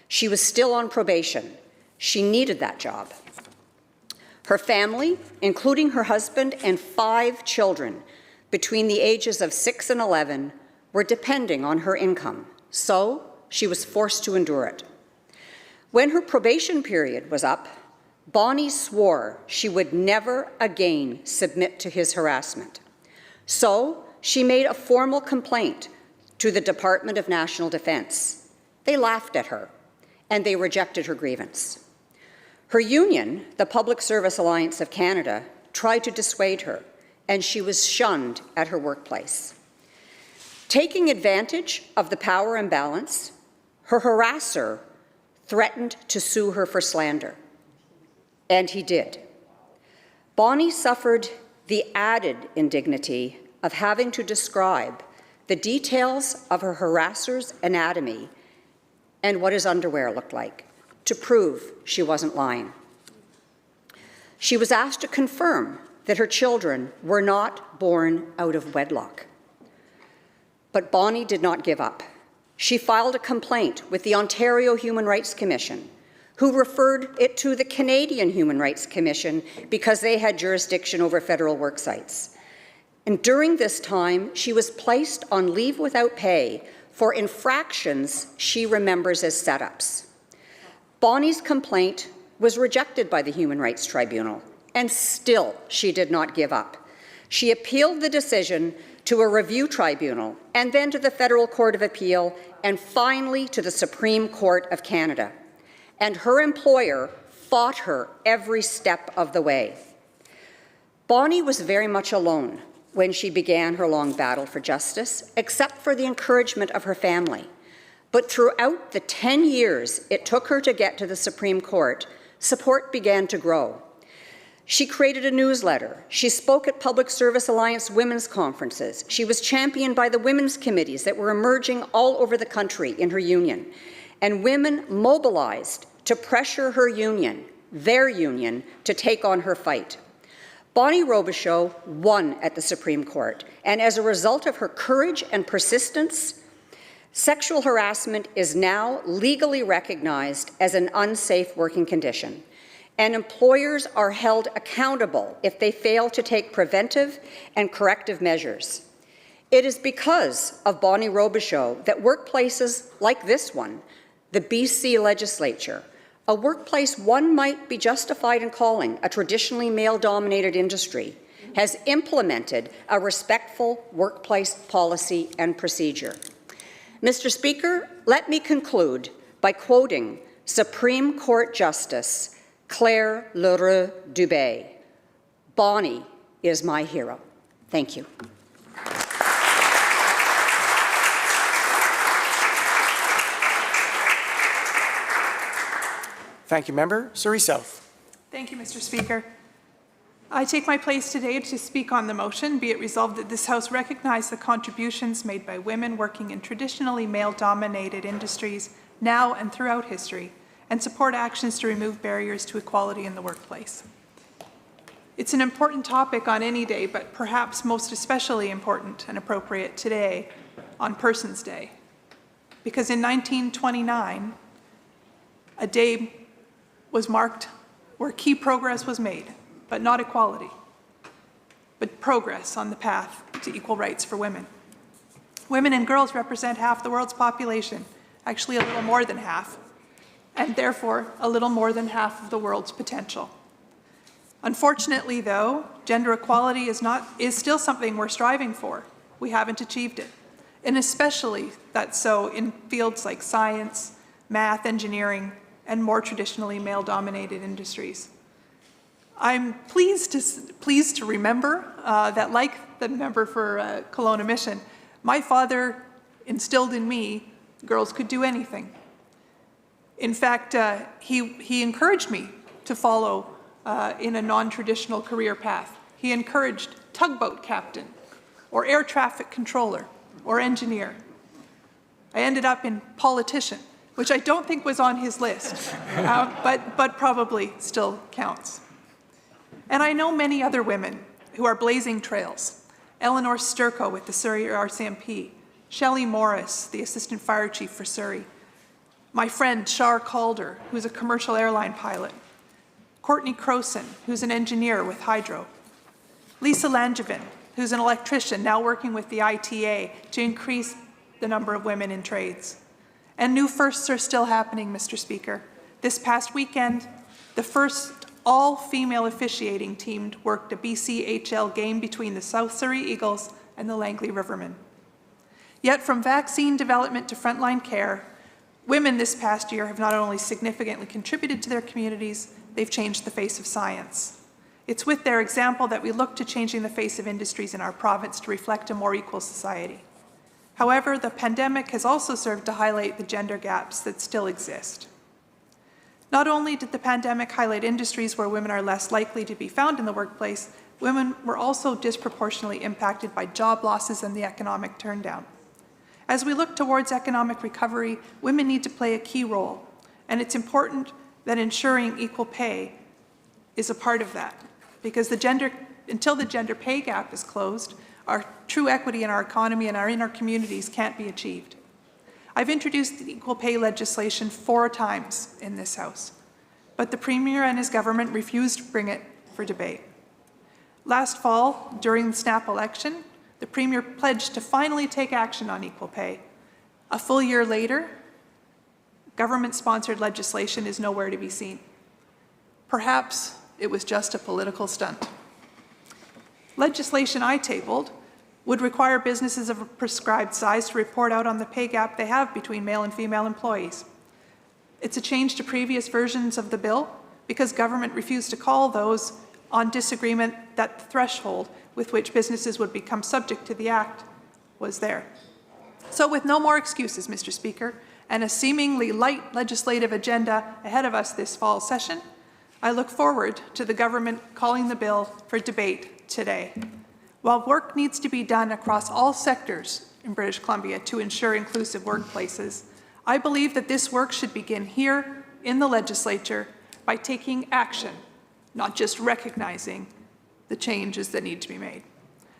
She was still on probation. She needed that job. Her family, including her husband and 5 children between the ages of 6 and 11, were depending on her income. So she was forced to endure it. When her probation period was up, Bonnie swore she would never again submit to his harassment. So she made a formal complaint to the Department of National Defence. They laughed at her, and they rejected her grievance. Her union, the Public Service Alliance of Canada, tried to dissuade her, and she was shunned at her workplace. Taking advantage of the power imbalance, her harasser threatened to sue her for slander, and he did. Bonnie suffered the added indignity of having to describe the details of her harasser's anatomy and what his underwear looked like to prove she wasn't lying. She was asked to confirm that her children were not born out of wedlock. But Bonnie did not give up. She filed a complaint with the Ontario Human Rights Commission, who referred it to the Canadian Human Rights Commission because they had jurisdiction over federal work sites. And during this time, she was placed on leave without pay for infractions she remembers as setups. Bonnie's complaint was rejected by the Human Rights Tribunal, and still she did not give up. She appealed the decision to a review tribunal, and then to the Federal Court of Appeal, and finally to the Supreme Court of Canada. And her employer fought her every step of the way. Bonnie was very much alone when she began her long battle for justice, except for the encouragement of her family. But throughout the 10 years it took her to get to the Supreme Court, support began to grow. She created a newsletter. She spoke at Public Service Alliance women's conferences. She was championed by the women's committees that were emerging all over the country in her union. And women mobilized to pressure her union, their union, to take on her fight. Bonnie Robichaud won at the Supreme Court, and as a result of her courage and persistence, sexual harassment is now legally recognized as an unsafe working condition, and employers are held accountable if they fail to take preventive and corrective measures. It is because of Bonnie Robichaud that workplaces like this one, the BC Legislature, a workplace one might be justified in calling a traditionally male-dominated industry, has implemented a respectful workplace policy and procedure. Mr. Speaker, let me conclude by quoting Supreme Court Justice Claire Leroux-Dubé. Bonnie is my hero. Thank you. Thank you, Member. Surrey South. Thank you, Mr. Speaker. I take my place today to speak on the motion, be it resolved that this House recognize the contributions made by women working in traditionally male-dominated industries now and throughout history, and support actions to remove barriers to equality in the workplace. It's an important topic on any day, but perhaps most especially important and appropriate today on Persons' Day, because in 1929, a day was marked where key progress was made, but not equality, but progress on the path to equal rights for women. Women and girls represent half the world's population, actually a little more than half, and therefore a little more than half of the world's potential. Unfortunately, though, gender equality is still something we're striving for. We haven't achieved it, and especially that's so in fields like science, math, engineering, and more traditionally male-dominated industries. I'm pleased to remember that, like the member for Kelowna Mission, my father instilled in me girls could do anything. In fact, he encouraged me to follow in a non-traditional career path. He encouraged tugboat captain or air traffic controller or engineer. I ended up in politician, which I don't think was on his list, but probably still counts. And I know many other women who are blazing trails. Eleanor Sturco with the Surrey RCMP, Shelley Morris, the Assistant Fire Chief for Surrey, my friend Shar Calder, who's a commercial airline pilot, Courtney Croson, who's an engineer with Hydro, Lisa Langevin, who's an electrician now working with the ITA to increase the number of women in trades. And new firsts are still happening, Mr. Speaker. This past weekend, the first all-female officiating team worked a BCHL game between the South Surrey Eagles and the Langley Rivermen. Yet from vaccine development to frontline care, women this past year have not only significantly contributed to their communities, they've changed the face of science. It's with their example that we look to changing the face of industries in our province to reflect a more equal society. However, the pandemic has also served to highlight the gender gaps that still exist. Not only did the pandemic highlight industries where women are less likely to be found in the workplace, women were also disproportionately impacted by job losses and the economic turndown. As we look towards economic recovery, women need to play a key role, and it's important that ensuring equal pay is a part of that, because until the gender pay gap is closed, our true equity in our economy and in our communities can't be achieved. I've introduced the equal pay legislation 4 times in this House, but the Premier and his government refused to bring it for debate. Last fall, during the snap election, the Premier pledged to finally take action on equal pay. A full year later, government-sponsored legislation is nowhere to be seen. Perhaps it was just a political stunt. Legislation I tabled would require businesses of a prescribed size to report out on the pay gap they have between male and female employees. It's a change to previous versions of the bill because government refused to call those on disagreement that the threshold with which businesses would become subject to the Act was there. So with no more excuses, Mr. Speaker, and a seemingly light legislative agenda ahead of us this fall session, I look forward to the government calling the bill for debate today. While work needs to be done across all sectors in British Columbia to ensure inclusive workplaces, I believe that this work should begin here in the Legislature by taking action, not just recognizing the changes that need to be made.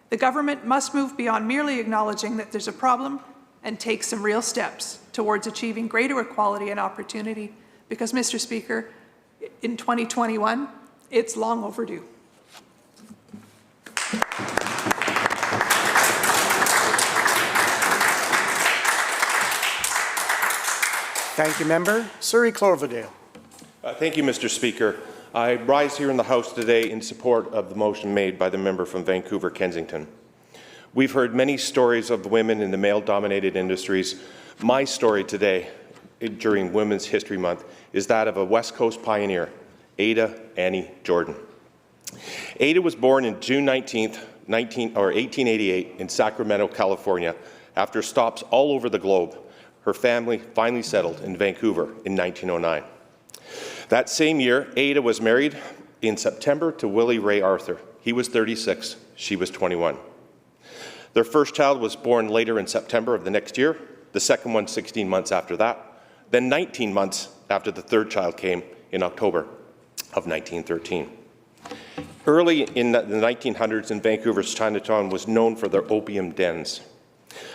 The government must move beyond merely acknowledging that there's a problem and take some real steps towards achieving greater equality and opportunity, because, Mr. Speaker, in 2021, it's long overdue. Thank you, Member. Surrey Cloverdale. Thank you, Mr. Speaker. I rise here in the House today in support of the motion made by the member from Vancouver Kensington. We've heard many stories of women in the male-dominated industries. My story today, during Women's History Month, is that of a West Coast pioneer, Ada Annie Jordan. Ada was born on June 19th, 1888 in Sacramento, California. After stops all over the globe, her family finally settled in Vancouver in 1909. That same year, Ada was married in September to Willie Ray Arthur. He was 36, she was 21. Their first child was born later in September of the next year, the second one 16 months after that, then 19 months after the third child came in October of 1913. Early in the 1900s in Vancouver's Chinatown was known for their opium dens.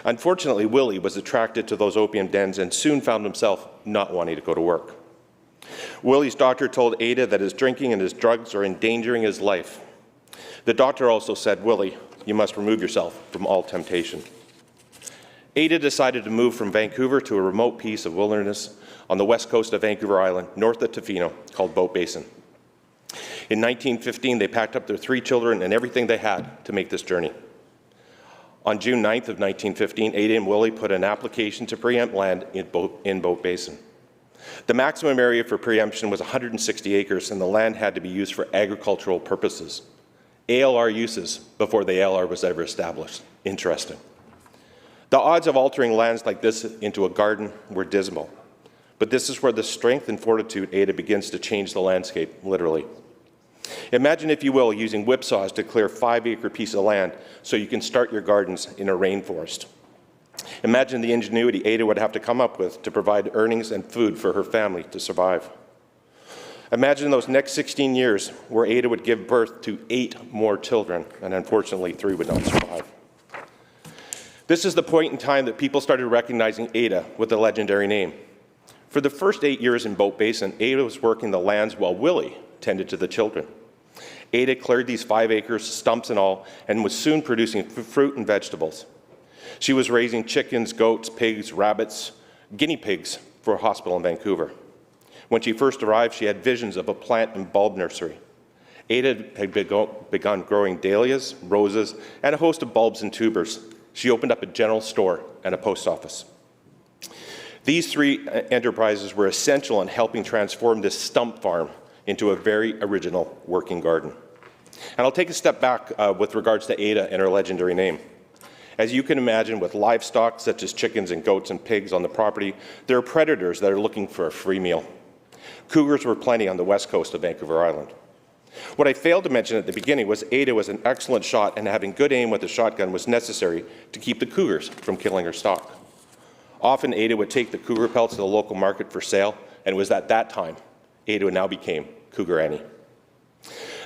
Unfortunately, Willie was attracted to those opium dens and soon found himself not wanting to go to work. Willie's doctor told Ada that his drinking and his drugs are endangering his life. The doctor also said, "Willie, you must remove yourself from all temptation." Ada decided to move from Vancouver to a remote piece of wilderness on the west coast of Vancouver Island, north of Tofino, called Boat Basin. In 1915, they packed up their 3 children and everything they had to make this journey. On June 9th of 1915, Ada and Willie put an application to preempt land in Boat Basin. The maximum area for preemption was 160 acres, and the land had to be used for agricultural purposes. ALR uses before the ALR was ever established. Interesting. The odds of altering lands like this into a garden were dismal. But this is where the strength and fortitude Ada begins to change the landscape, literally. Imagine, if you will, using whipsaws to clear a 5-acre piece of land so you can start your gardens in a rainforest. Imagine the ingenuity Ada would have to come up with to provide earnings and food for her family to survive. Imagine those next 16 years where Ada would give birth to 8 more children, and unfortunately 3 would not survive. This is the point in time that people started recognizing Ada with the legendary name. For the first 8 years in Boat Basin, Ada was working the lands while Willie tended to the children. Ada cleared these 5 acres, stumps and all, and was soon producing fruit and vegetables. She was raising chickens, goats, pigs, rabbits, guinea pigs for a hospital in Vancouver. When she first arrived, she had visions of a plant and bulb nursery. Ada had begun growing dahlias, roses, and a host of bulbs and tubers. She opened up a general store and a post office. These 3 enterprises were essential in helping transform this stump farm into a very original working garden. And I'll take a step back with regards to Ada and her legendary name. As you can imagine, with livestock such as chickens and goats and pigs on the property, there are predators that are looking for a free meal. Cougars were plenty on the west coast of Vancouver Island. What I failed to mention at the beginning was Ada was an excellent shot, and having good aim with a shotgun was necessary to keep the cougars from killing her stock. Often Ada would take the cougar pelts to the local market for sale, and it was at that time Ada now became Cougar Annie.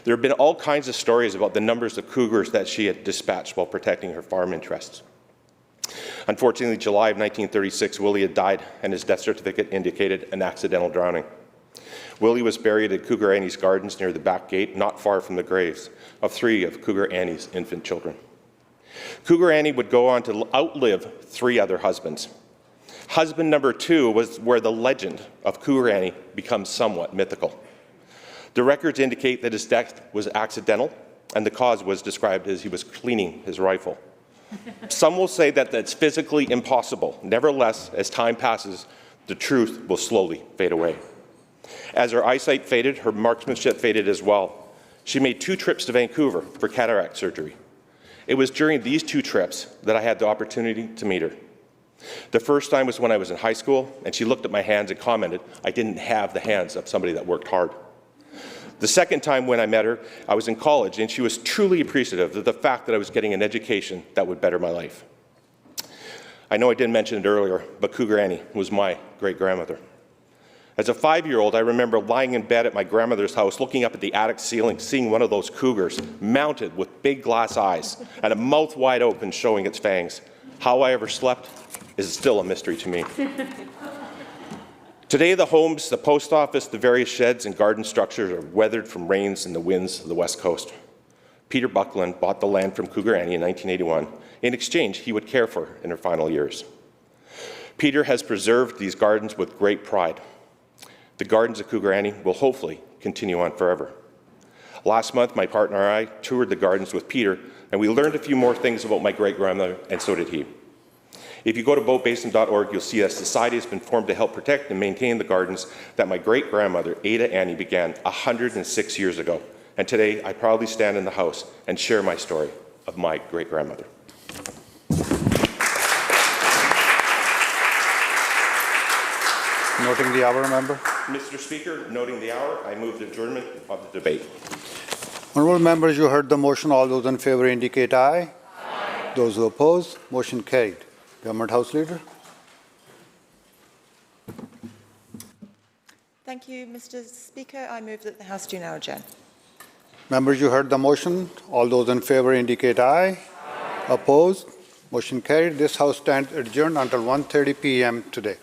There have been all kinds of stories about the numbers of cougars that she had dispatched while protecting her farm interests. Unfortunately, July of 1936, Willie had died, and his death certificate indicated an accidental drowning. Willie was buried at Cougar Annie's gardens near the back gate, not far from the graves of 3 of Cougar Annie's infant children. Cougar Annie would go on to outlive 3 other husbands. Husband number 2 was where the legend of Cougar Annie becomes somewhat mythical. The records indicate that his death was accidental, and the cause was described as he was cleaning his rifle. Some will say that that's physically impossible. Nevertheless, as time passes, the truth will slowly fade away. As her eyesight faded, her marksmanship faded as well. She made 2 trips to Vancouver for cataract surgery. It was during these 2 trips that I had the opportunity to meet her. The first time was when I was in high school, and she looked at my hands and commented I didn't have the hands of somebody that worked hard. The second time when I met her, I was in college, and she was truly appreciative of the fact that I was getting an education that would better my life. I know I didn't mention it earlier, but Cougar Annie was my great-grandmother. As a 5-year-old, I remember lying in bed at my grandmother's house, looking up at the attic ceiling, seeing one of those cougars mounted with big glass eyes and a mouth wide open showing its fangs. How I ever slept is still a mystery to me. Today, the homes, the post office, the various sheds and garden structures are weathered from rains and the winds of the West Coast. Peter Buckland bought the land from Cougar Annie in 1981. In exchange, he would care for her in her final years. Peter has preserved these gardens with great pride. The gardens of Cougar Annie will hopefully continue on forever. Last month, my partner and I toured the gardens with Peter, and we learned a few more things about my great-grandmother, and so did he. If you go to boatbasin.org, you'll see a society has been formed to help protect and maintain the gardens that my great-grandmother, Ada Annie, began 106 years ago. And today, I proudly stand in the house and share my story of my great-grandmother. Noting the hour, member. Mr. Speaker, noting the hour, I move the adjournment of the debate. Honourable members, you heard the motion. All those in favour indicate aye. Aye. Those who oppose, motion carried. Government House Leader. Thank you, Mr. Speaker. I move that the House do now adjourn. Members, you heard the motion. All those in favour indicate aye. Aye. Opposed, motion carried. This House stands adjourned until 1:30 p.m. today.